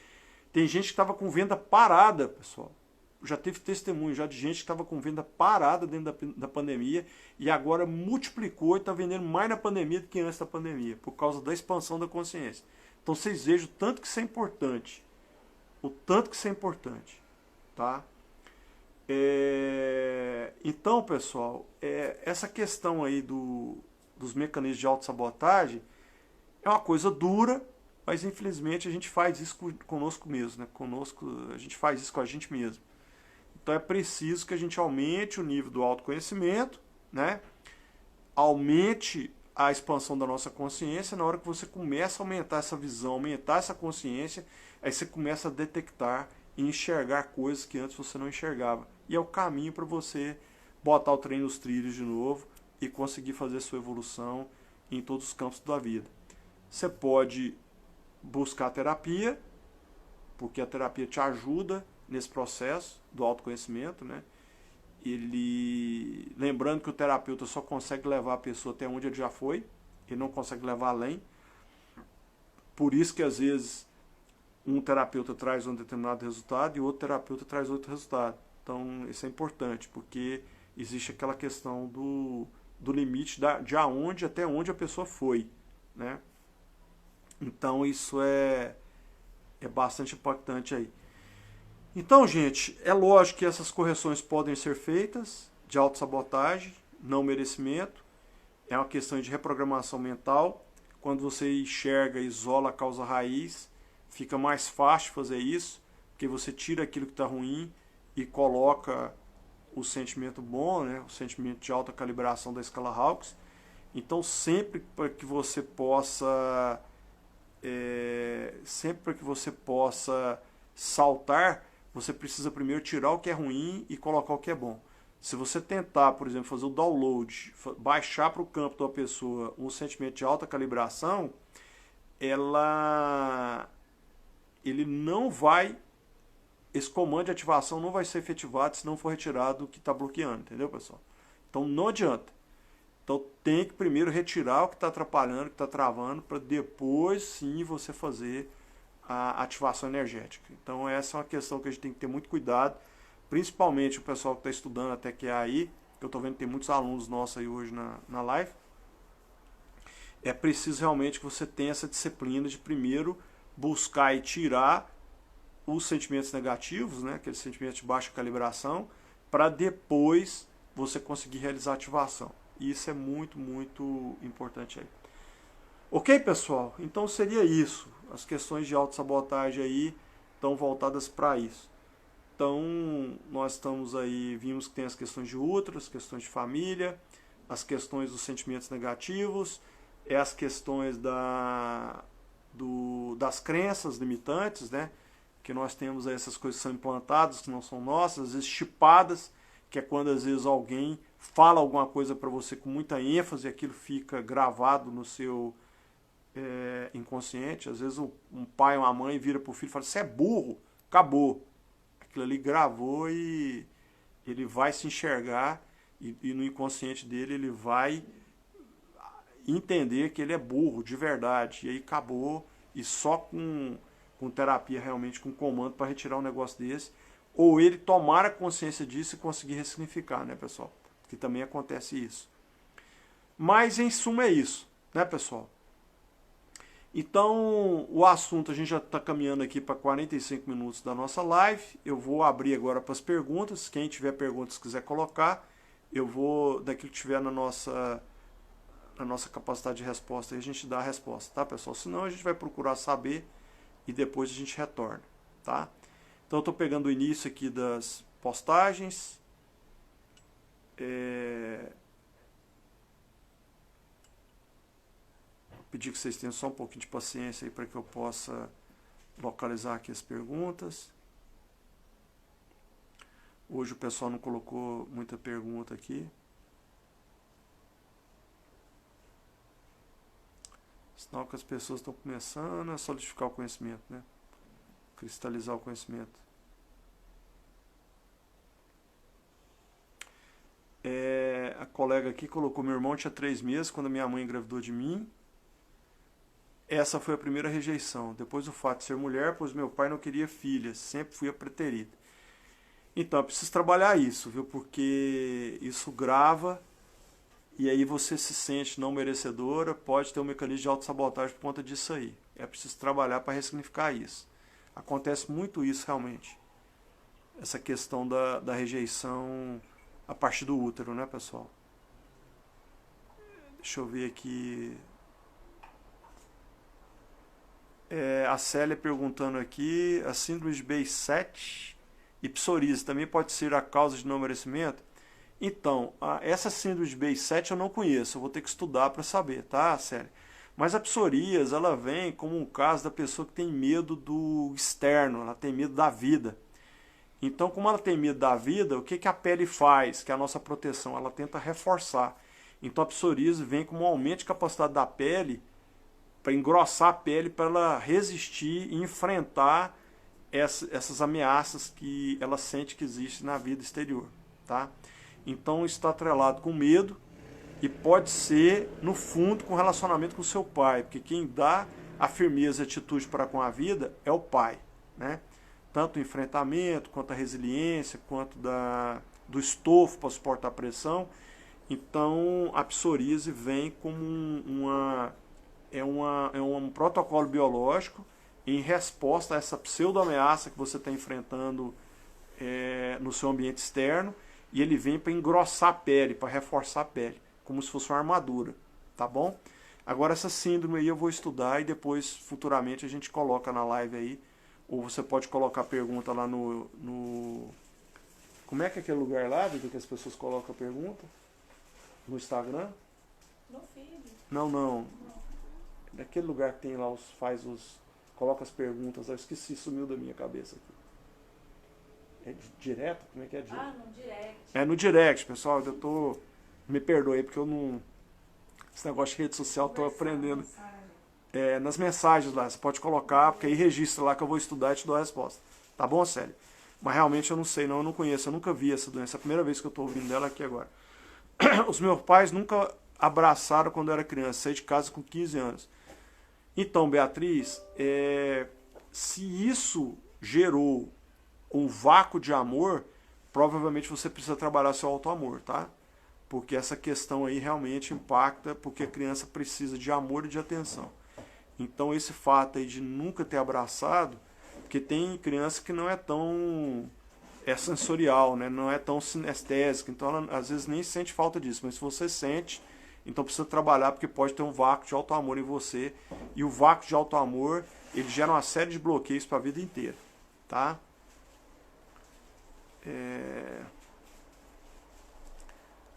estava com venda parada, pessoal. Já teve testemunho já de gente que estava com venda parada dentro da pandemia e agora multiplicou e está vendendo mais na pandemia do que antes da pandemia, por causa da expansão da consciência. Então vocês vejam o tanto que isso é importante. O tanto que isso é importante. Tá? Então, pessoal, essa questão aí dos mecanismos de autossabotagem é uma coisa dura, mas infelizmente a gente faz isso conosco mesmo, né? A gente faz isso com a gente mesmo. Então é preciso que a gente aumente o nível do autoconhecimento, né? Aumente a expansão da nossa consciência. Na hora que você começa a aumentar essa visão, aumentar essa consciência, aí você começa a detectar e enxergar coisas que antes você não enxergava. E é o caminho para você botar o trem nos trilhos de novo e conseguir fazer sua evolução em todos os campos da vida. Você pode buscar terapia, porque a terapia te ajuda nesse processo do autoconhecimento, né? Lembrando que o terapeuta só consegue levar a pessoa até onde ele já foi, ele não consegue levar além. Por isso que às vezes um terapeuta traz um determinado resultado e outro terapeuta traz outro resultado. Então isso é importante, porque existe aquela questão do limite até onde a pessoa foi, né? Então isso é bastante impactante aí. Então, gente, é lógico que essas correções podem ser feitas de autossabotagem, não merecimento. É uma questão de reprogramação mental. Quando você enxerga, isola a causa raiz, fica mais fácil fazer isso, porque você tira aquilo que está ruim e coloca o sentimento bom, né? O sentimento de alta calibração da escala Hawkes. Então, sempre para que você possa saltar, você precisa primeiro tirar o que é ruim e colocar o que é bom. Se você tentar, por exemplo, fazer o download, baixar para o campo da pessoa um sentimento de alta calibração, esse comando de ativação não vai ser efetivado se não for retirado o que está bloqueando, entendeu, pessoal? Então não adianta. Então tem que primeiro retirar o que está atrapalhando, o que está travando, para depois sim você fazer a ativação energética. Então essa é uma questão que a gente tem que ter muito cuidado, principalmente o pessoal que está estudando até que é aí, que eu estou vendo que tem muitos alunos nossos aí hoje na live. É preciso realmente que você tenha essa disciplina de primeiro buscar e tirar os sentimentos negativos, né, aqueles sentimentos de baixa calibração, para depois você conseguir realizar a ativação. E isso é muito, muito importante aí. Ok, pessoal? Então seria isso. As questões de autossabotagem aí estão voltadas para isso. Então, nós estamos aí, vimos que tem as questões de útero, as questões de família, as questões dos sentimentos negativos, as questões das crenças limitantes, né? Que nós temos aí essas coisas que são implantadas, que não são nossas, às vezes chipadas, que é quando às vezes alguém fala alguma coisa para você com muita ênfase e aquilo fica gravado no seu inconsciente. Às vezes um pai ou uma mãe vira para o filho e fala, você é burro, acabou. Aquilo ali gravou e ele vai se enxergar e no inconsciente dele ele vai entender que ele é burro de verdade. E aí acabou, e só com terapia realmente, com comando para retirar um negócio desse, ou ele tomar a consciência disso e conseguir ressignificar, né, pessoal? Que também acontece isso. Mas em suma é isso, né, pessoal? Então, o assunto, a gente já está caminhando aqui para 45 minutos da nossa live. Eu vou abrir agora para as perguntas. Quem tiver perguntas quiser colocar, eu vou, daquilo que tiver na nossa capacidade de resposta, aí a gente dá a resposta, tá, pessoal? Senão a gente vai procurar saber e depois a gente retorna, tá? Então eu estou pegando o início aqui das postagens. Pedir que vocês tenham só um pouquinho de paciência aí para que eu possa localizar aqui as perguntas. Hoje o pessoal não colocou muita pergunta aqui. Sinal que as pessoas estão começando a solidificar o conhecimento, né? Cristalizar o conhecimento. A colega aqui colocou: meu irmão tinha 3 meses quando a minha mãe engravidou de mim. Essa foi a primeira rejeição. Depois o fato de ser mulher, pois meu pai não queria filhas, sempre fui a preterida. Então, é preciso trabalhar isso, viu? Porque isso grava e aí você se sente não merecedora, pode ter um mecanismo de autossabotagem por conta disso aí. É preciso trabalhar para ressignificar isso. Acontece muito isso realmente. Essa questão da rejeição a partir do útero, né, pessoal? Deixa eu ver aqui. A Célia perguntando aqui: a síndrome de Behçet e psoríase também pode ser a causa de não merecimento? Então, essa síndrome de Behçet eu não conheço, eu vou ter que estudar para saber, tá, Célia? Mas a psoríase, ela vem como um caso da pessoa que tem medo do externo, ela tem medo da vida. Então, como ela tem medo da vida, o que a pele faz, que é a nossa proteção? Ela tenta reforçar. Então, a psoríase vem como um aumento de capacidade da pele para engrossar a pele, para ela resistir e enfrentar essas ameaças que ela sente que existem na vida exterior, tá? Então isso está atrelado com medo e pode ser, no fundo, com relacionamento com o seu pai, porque quem dá a firmeza e atitude para com a vida é o pai, né? Tanto o enfrentamento, quanto a resiliência, quanto do estofo para suportar a pressão. Então a psoríase vem como um protocolo biológico em resposta a essa pseudo-ameaça que você está enfrentando no seu ambiente externo, e ele vem para engrossar a pele, para reforçar a pele, como se fosse uma armadura, tá bom? Agora essa síndrome aí eu vou estudar e depois, futuramente, a gente coloca na live aí, ou você pode colocar a pergunta lá no... Como é que é aquele lugar lá, Vitor, que as pessoas colocam a pergunta? No Instagram? No feed. Não. Naquele lugar que tem lá, coloca as perguntas, eu esqueci, sumiu da minha cabeça aqui. É direto? Como é que é direto? No direct. É no direct, pessoal, me perdoe porque eu não... Esse negócio de rede social eu tô aprendendo. Nas mensagens lá, você pode colocar, porque aí registra lá que eu vou estudar e te dou a resposta. Tá bom, Célia? Mas realmente eu não sei, eu não conheço, eu nunca vi essa doença. É a primeira vez que eu tô ouvindo dela aqui agora. Os meus pais nunca abraçaram quando eu era criança, saí de casa com 15 anos. Então, Beatriz, se isso gerou um vácuo de amor, provavelmente você precisa trabalhar seu auto-amor, tá? Porque essa questão aí realmente impacta, porque a criança precisa de amor e de atenção. Então esse fato aí de nunca ter abraçado, porque tem criança que não é tão sensorial, né? Não é tão sinestésica, então ela às vezes nem sente falta disso, mas se você sente, então precisa trabalhar, porque pode ter um vácuo de auto-amor em você, e o vácuo de auto-amor, ele gera uma série de bloqueios para a vida inteira, tá?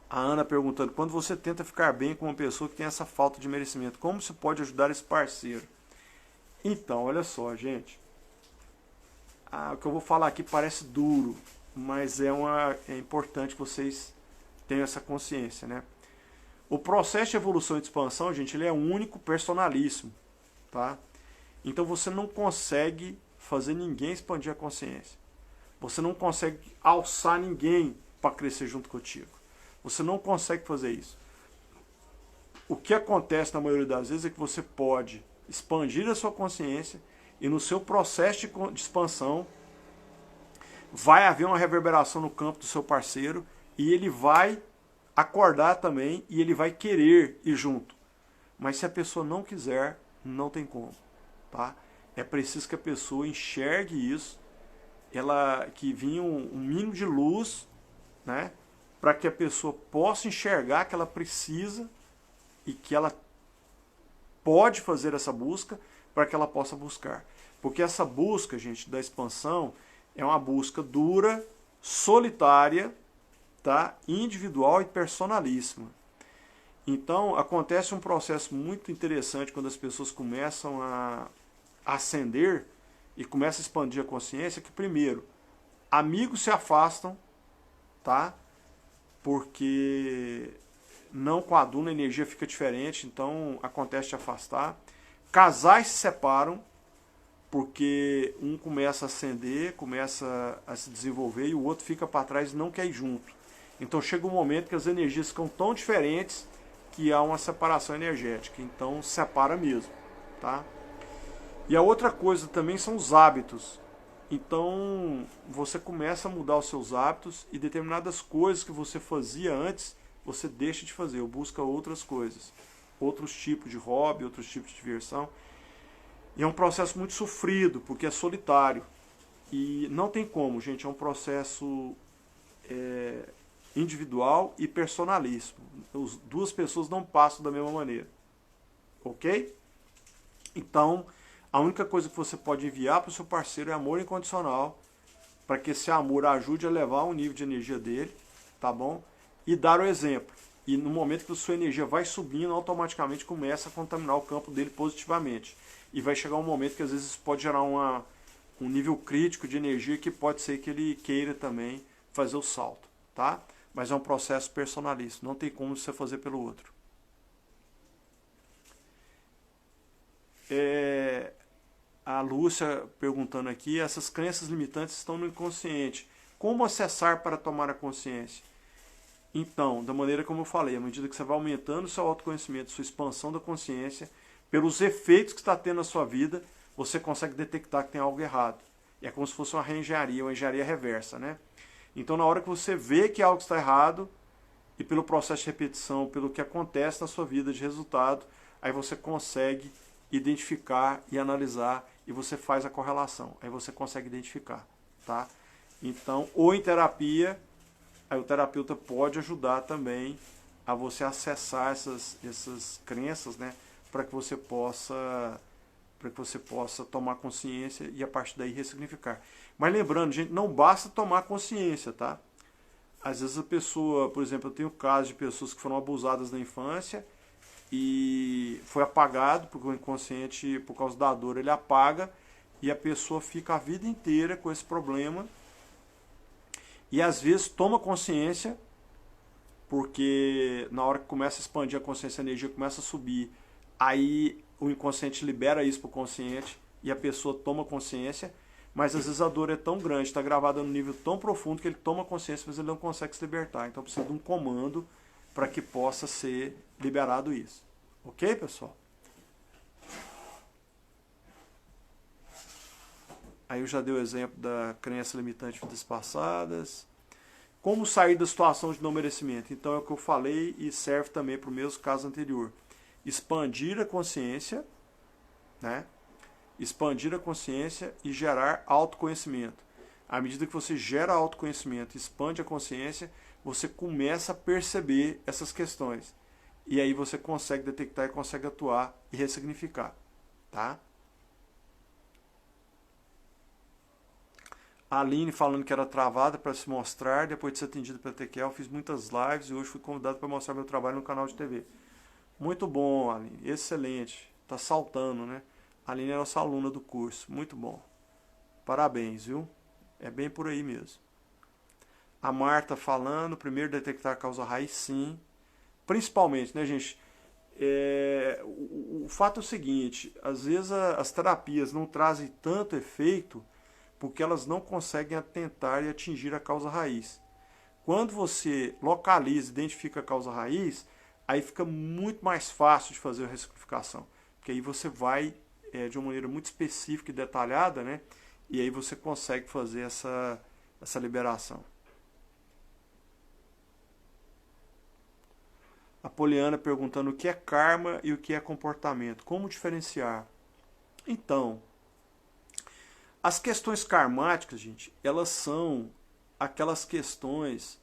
A Ana perguntando: quando você tenta ficar bem com uma pessoa que tem essa falta de merecimento, como se pode ajudar esse parceiro? Então, olha só, gente. O que eu vou falar aqui parece duro, mas é importante que vocês tenham essa consciência, né? O processo de evolução e de expansão, gente, ele é único, personalíssimo, tá? Então você não consegue fazer ninguém expandir a consciência. Você não consegue alçar ninguém para crescer junto contigo. Você não consegue fazer isso. O que acontece na maioria das vezes é que você pode expandir a sua consciência e no seu processo de expansão vai haver uma reverberação no campo do seu parceiro e ele vai acordar também e ele vai querer ir junto. Mas se a pessoa não quiser, Não tem como, tá? É preciso que a pessoa enxergue isso, que vinha um mínimo de luz, né? Para que a pessoa possa enxergar que ela precisa e que ela pode fazer essa busca para que ela possa buscar. Porque essa busca, gente, da expansão é uma busca dura, solitária, tá? Individual e personalíssima. Então, acontece um processo muito interessante quando as pessoas começam a ascender e começam a expandir a consciência, que primeiro, amigos se afastam, tá? Porque não coaduna, a energia fica diferente, então acontece de afastar. Casais se separam, porque um começa a ascender, começa a se desenvolver e o outro fica para trás e não quer ir junto. Então chega um momento que as energias ficam tão diferentes que há uma separação energética, então separa mesmo, tá? E a outra coisa também são os hábitos. Então você começa a mudar os seus hábitos e determinadas coisas que você fazia antes, você deixa de fazer, ou busca outras coisas, outros tipos de hobby, outros tipos de diversão. E é um processo muito sofrido, porque é solitário. E não tem como, gente, é um processo individual e personalíssimo. As duas pessoas não passam da mesma maneira. Ok? Então, a única coisa que você pode enviar para o seu parceiro é amor incondicional, para que esse amor ajude a levar o nível de energia dele, tá bom? E dar o exemplo. E no momento que a sua energia vai subindo, automaticamente começa a contaminar o campo dele positivamente. E vai chegar um momento que às vezes pode gerar um nível crítico de energia que pode ser que ele queira também fazer o salto, tá? Mas é um processo personalíssimo, não tem como você fazer pelo outro. A Lúcia perguntando aqui, essas crenças limitantes estão no inconsciente. Como acessar para tomar a consciência? Então, da maneira como eu falei, à medida que você vai aumentando o seu autoconhecimento, sua expansão da consciência, pelos efeitos que está tendo na sua vida, você consegue detectar que tem algo errado. E é como se fosse uma reengenharia, uma engenharia reversa, né? Então, na hora que você vê que algo está errado, e pelo processo de repetição, pelo que acontece na sua vida de resultado, aí você consegue identificar e analisar, e você faz a correlação. Aí você consegue identificar, tá? Então, ou em terapia, aí o terapeuta pode ajudar também a você acessar essas crenças, né? Para que você possa tomar consciência e a partir daí ressignificar. Mas lembrando, gente, não basta tomar consciência, tá? Às vezes a pessoa, por exemplo, eu tenho casos de pessoas que foram abusadas na infância e foi apagado, porque o inconsciente, por causa da dor, ele apaga e a pessoa fica a vida inteira com esse problema e às vezes toma consciência, porque na hora que começa a expandir a consciência, a energia começa a subir, aí o inconsciente libera isso para o consciente e a pessoa toma consciência, mas às vezes a dor é tão grande, está gravada no nível tão profundo que ele toma consciência, mas ele não consegue se libertar. Então precisa de um comando para que possa ser liberado isso. Ok, pessoal? Aí eu já dei o exemplo da crença limitante de vidas passadas. Como sair da situação de não merecimento? Então é o que eu falei e serve também para o mesmo caso anterior. Expandir a consciência, né? Expandir a consciência e gerar autoconhecimento. À medida que você gera autoconhecimento, expande a consciência, você começa a perceber essas questões. E aí você consegue detectar e consegue atuar e ressignificar, tá? A Aline falando que era travada para se mostrar, depois de ser atendida pela Tequel, fiz muitas lives e hoje fui convidado para mostrar meu trabalho no canal de TV. Muito bom, Aline, excelente. Tá saltando, né? A Aline é nossa aluna do curso, muito bom. Parabéns, viu? É bem por aí mesmo. A Marta falando, primeiro detectar a causa raiz, sim. Principalmente, né, gente? O fato é o seguinte, às vezes as terapias não trazem tanto efeito porque elas não conseguem atentar e atingir a causa raiz. Quando você localiza, identifica a causa raiz, aí fica muito mais fácil de fazer a ressignificação. Porque aí você vai de uma maneira muito específica e detalhada, né? E aí você consegue fazer essa liberação. A Poliana perguntando o que é karma e o que é comportamento. Como diferenciar? Então, as questões karmáticas, gente, elas são aquelas questões...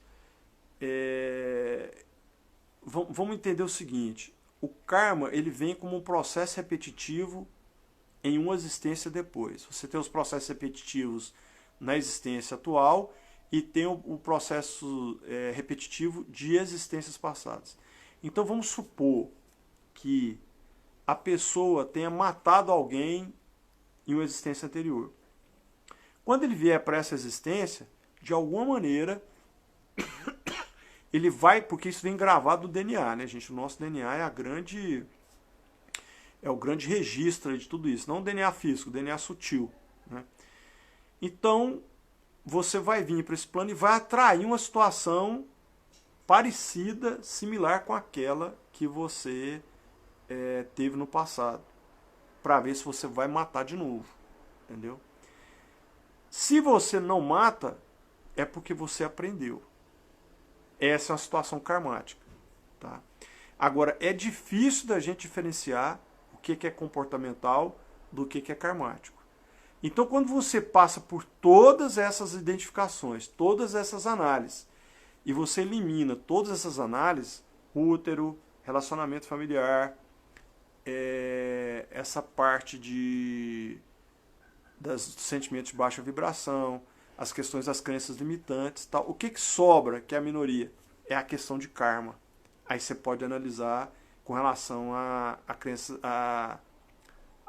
Vamos entender o seguinte. O karma, ele vem como um processo repetitivo em uma existência depois. Você tem os processos repetitivos na existência atual e tem o processo repetitivo de existências passadas. Então vamos supor que a pessoa tenha matado alguém em uma existência anterior. Quando ele vier para essa existência, de alguma maneira, ele vai, porque isso vem gravado no DNA, né, gente? O nosso DNA é o grande registro de tudo isso, não o DNA físico, o DNA sutil, né? Então, você vai vir para esse plano e vai atrair uma situação parecida, similar com aquela que você teve no passado, para ver se você vai matar de novo, entendeu? Se você não mata, é porque você aprendeu. Essa é uma situação karmática, tá? Agora, é difícil da gente diferenciar o que é comportamental do que é karmático. Então, quando você passa por todas essas identificações, todas essas análises, e você elimina todas essas análises, útero, relacionamento familiar, essa parte dos sentimentos de baixa vibração, as questões das crenças limitantes, tal. O que sobra, que é a minoria? É a questão de karma. Aí você pode analisar com relação a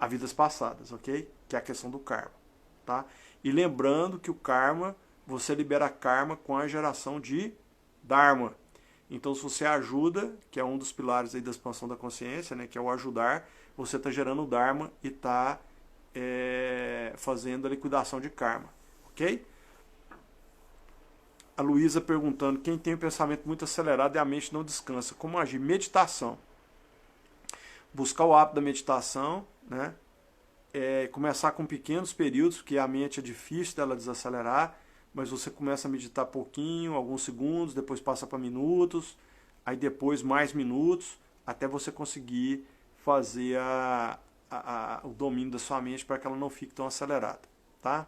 vidas passadas, ok? Que é a questão do karma, tá? E lembrando que o karma, você libera karma com a geração de dharma. Então, se você ajuda, que é um dos pilares aí da expansão da consciência, né, que é o ajudar, você está gerando dharma e está fazendo a liquidação de karma, ok? A Luísa perguntando, quem tem o pensamento muito acelerado e a mente não descansa, como agir? Meditação. Buscar o hábito da meditação, né? Começar com pequenos períodos, porque a mente é difícil dela desacelerar, mas você começa a meditar pouquinho, alguns segundos, depois passa para minutos, aí depois mais minutos, até você conseguir fazer o domínio da sua mente para que ela não fique tão acelerada, tá?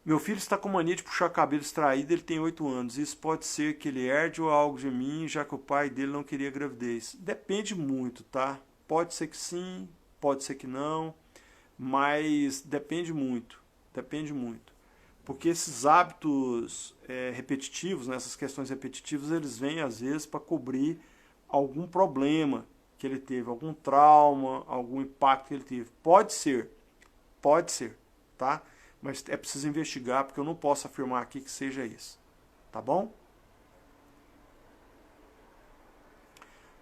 Meu filho está com mania de puxar cabelo extraído, ele tem 8 anos. Isso pode ser que ele herde ou algo de mim, já que o pai dele não queria gravidez. Depende muito, tá? Pode ser que sim, pode ser que não, mas depende muito, depende muito. Porque esses hábitos repetitivos, né, essas questões repetitivas, eles vêm às vezes para cobrir algum problema que ele teve, algum trauma, algum impacto que ele teve. Pode ser, tá? Mas é preciso investigar, porque eu não posso afirmar aqui que seja isso. Tá bom?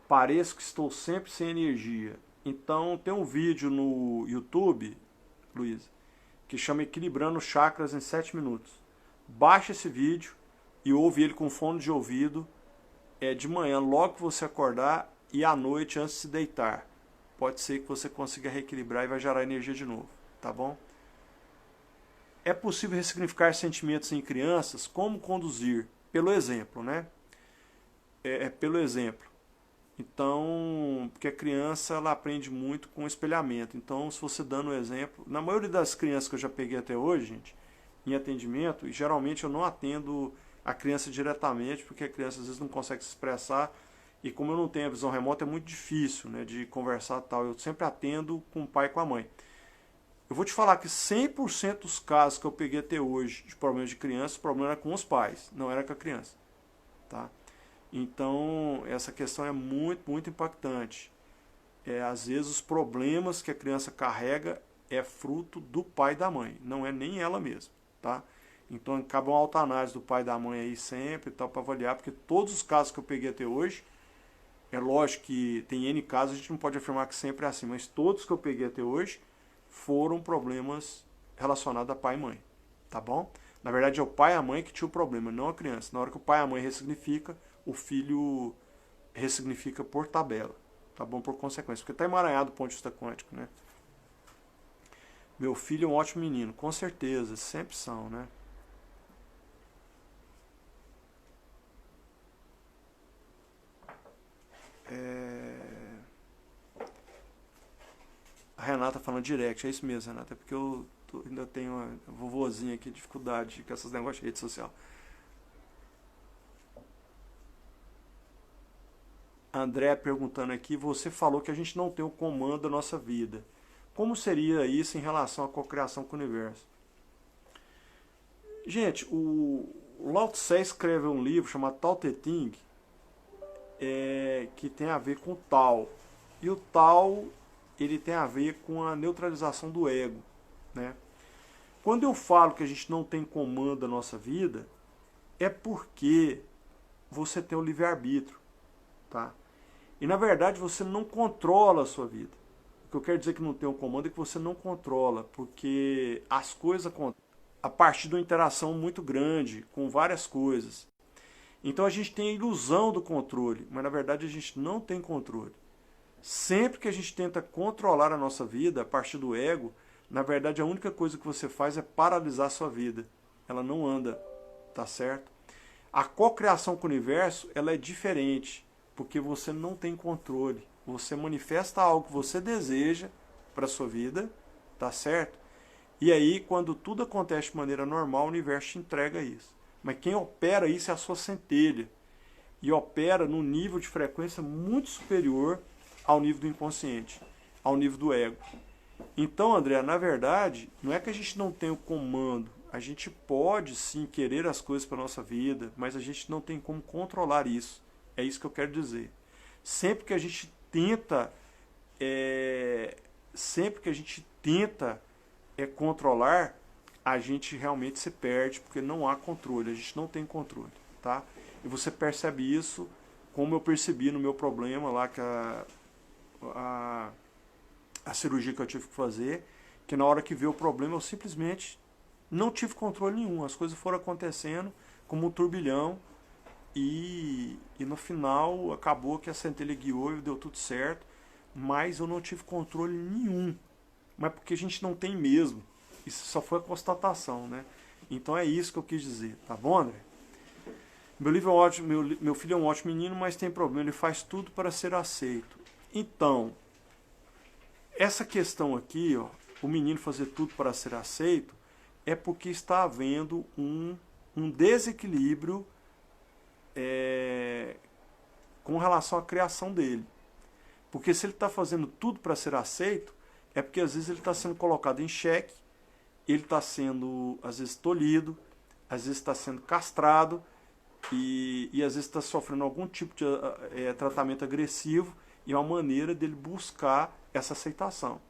Pareço que estou sempre sem energia. Então, tem um vídeo no YouTube, Luiz, que chama Equilibrando Chakras em 7 minutos. Baixa esse vídeo e ouve ele com fone de ouvido de manhã, logo que você acordar, e à noite, antes de se deitar. Pode ser que você consiga reequilibrar e vai gerar energia de novo. Tá bom? É possível ressignificar sentimentos em crianças? Como conduzir? Pelo exemplo, né? Pelo exemplo. Então, porque a criança ela aprende muito com espelhamento. Então, se você dando um exemplo, na maioria das crianças que eu já peguei até hoje, gente, em atendimento, e geralmente eu não atendo a criança diretamente, porque a criança às vezes não consegue se expressar, e como eu não tenho a visão remota, é muito difícil, né, de conversar e tal. Eu sempre atendo com o pai e com a mãe. Eu vou te falar que 100% dos casos que eu peguei até hoje de problemas de criança, o problema era com os pais, não era com a criança, tá? Então, essa questão é muito, muito impactante. Às vezes, os problemas que a criança carrega é fruto do pai e da mãe, não é nem ela mesma, tá? Então, acaba uma autoanálise do pai e da mãe aí sempre, tal, para avaliar, porque todos os casos que eu peguei até hoje, é lógico que tem N casos, a gente não pode afirmar que sempre é assim, mas todos que eu peguei até hoje foram problemas relacionados a pai e mãe, tá bom? Na verdade, é o pai e a mãe que tinha o problema, não a criança. Na hora que o pai e a mãe ressignifica, o filho ressignifica por tabela, tá bom? Por consequência, porque está emaranhado do ponto de vista quântico, né? Meu filho é um ótimo menino, com certeza, sempre são, né? Renata falando direct, é isso mesmo, Renata, é porque eu ainda tenho uma vovozinha aqui, dificuldade com esses negócios de rede social. André perguntando aqui, você falou que a gente não tem o comando da nossa vida. Como seria isso em relação à cocriação com o universo? Gente, o Lao Tse escreveu um livro chamado Tao Te Ching, que tem a ver com o Tao. E o Tao, ele tem a ver com a neutralização do ego, né? Quando eu falo que a gente não tem comando da nossa vida, é porque você tem o livre-arbítrio, tá? E na verdade você não controla a sua vida. O que eu quero dizer que não tem um comando é que você não controla, porque as coisas acontecem a partir de uma interação muito grande com várias coisas. Então a gente tem a ilusão do controle, mas na verdade a gente não tem controle. Sempre que a gente tenta controlar a nossa vida a partir do ego, na verdade a única coisa que você faz é paralisar a sua vida. Ela não anda, tá certo? A cocriação com o universo, ela é diferente, porque você não tem controle. Você manifesta algo que você deseja para a sua vida, tá certo? E aí, quando tudo acontece de maneira normal, o universo te entrega isso. Mas quem opera isso é a sua centelha. E opera num nível de frequência muito superior ao nível do inconsciente, ao nível do ego. Então, André, na verdade, não é que a gente não tem o comando. A gente pode sim querer as coisas para a nossa vida, mas a gente não tem como controlar isso. É isso que eu quero dizer. Sempre que a gente tenta controlar, a gente realmente se perde, porque não há controle, a gente não tem controle, tá? E você percebe isso, como eu percebi no meu problema lá, que a cirurgia que eu tive que fazer, que na hora que veio o problema eu simplesmente não tive controle nenhum, as coisas foram acontecendo como um turbilhão, e no final acabou que a centelha guiou e deu tudo certo, mas eu não tive controle nenhum. Mas porque a gente não tem mesmo. Isso só foi a constatação, né? Então é isso que eu quis dizer, tá bom, André? Meu livro é ótimo, meu filho é um ótimo menino, mas tem problema, ele faz tudo para ser aceito. Então, essa questão aqui, ó, o menino fazer tudo para ser aceito, é porque está havendo um desequilíbrio com relação à criação dele. Porque se ele está fazendo tudo para ser aceito, é porque às vezes ele está sendo colocado em xeque, ele está sendo, às vezes, tolhido, às vezes está sendo castrado, e às vezes está sofrendo algum tipo de tratamento agressivo, e é uma maneira dele buscar essa aceitação,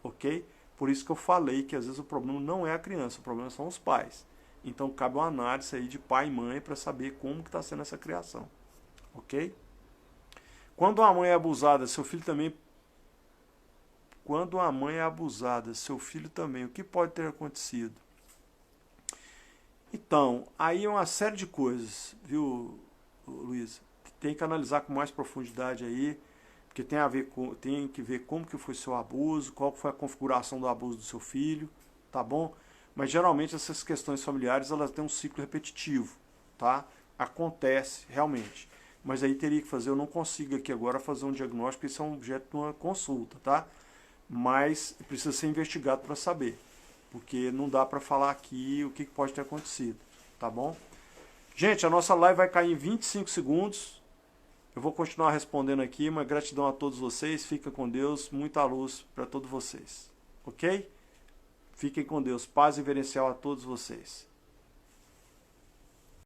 ok? Por isso que eu falei que às vezes o problema não é a criança, o problema são os pais. Então cabe uma análise aí de pai e mãe para saber como que está sendo essa criação, ok? Quando a mãe é abusada, seu filho também... Quando a mãe é abusada, seu filho também, o que pode ter acontecido? Então, aí é uma série de coisas, viu, Luísa? Tem que analisar com mais profundidade aí, porque tem que ver como que foi seu abuso, qual foi a configuração do abuso do seu filho, tá bom? Mas geralmente essas questões familiares, elas têm um ciclo repetitivo, tá? Acontece, realmente. Mas aí teria que fazer, eu não consigo aqui agora fazer um diagnóstico, isso é um objeto de uma consulta, tá? Mas precisa ser investigado para saber, porque não dá para falar aqui o que pode ter acontecido, tá bom? Gente, a nossa live vai cair em 25 segundos, eu vou continuar respondendo aqui, mas gratidão a todos vocês, fica com Deus, muita luz para todos vocês, ok? Fiquem com Deus, paz reverencial a todos vocês.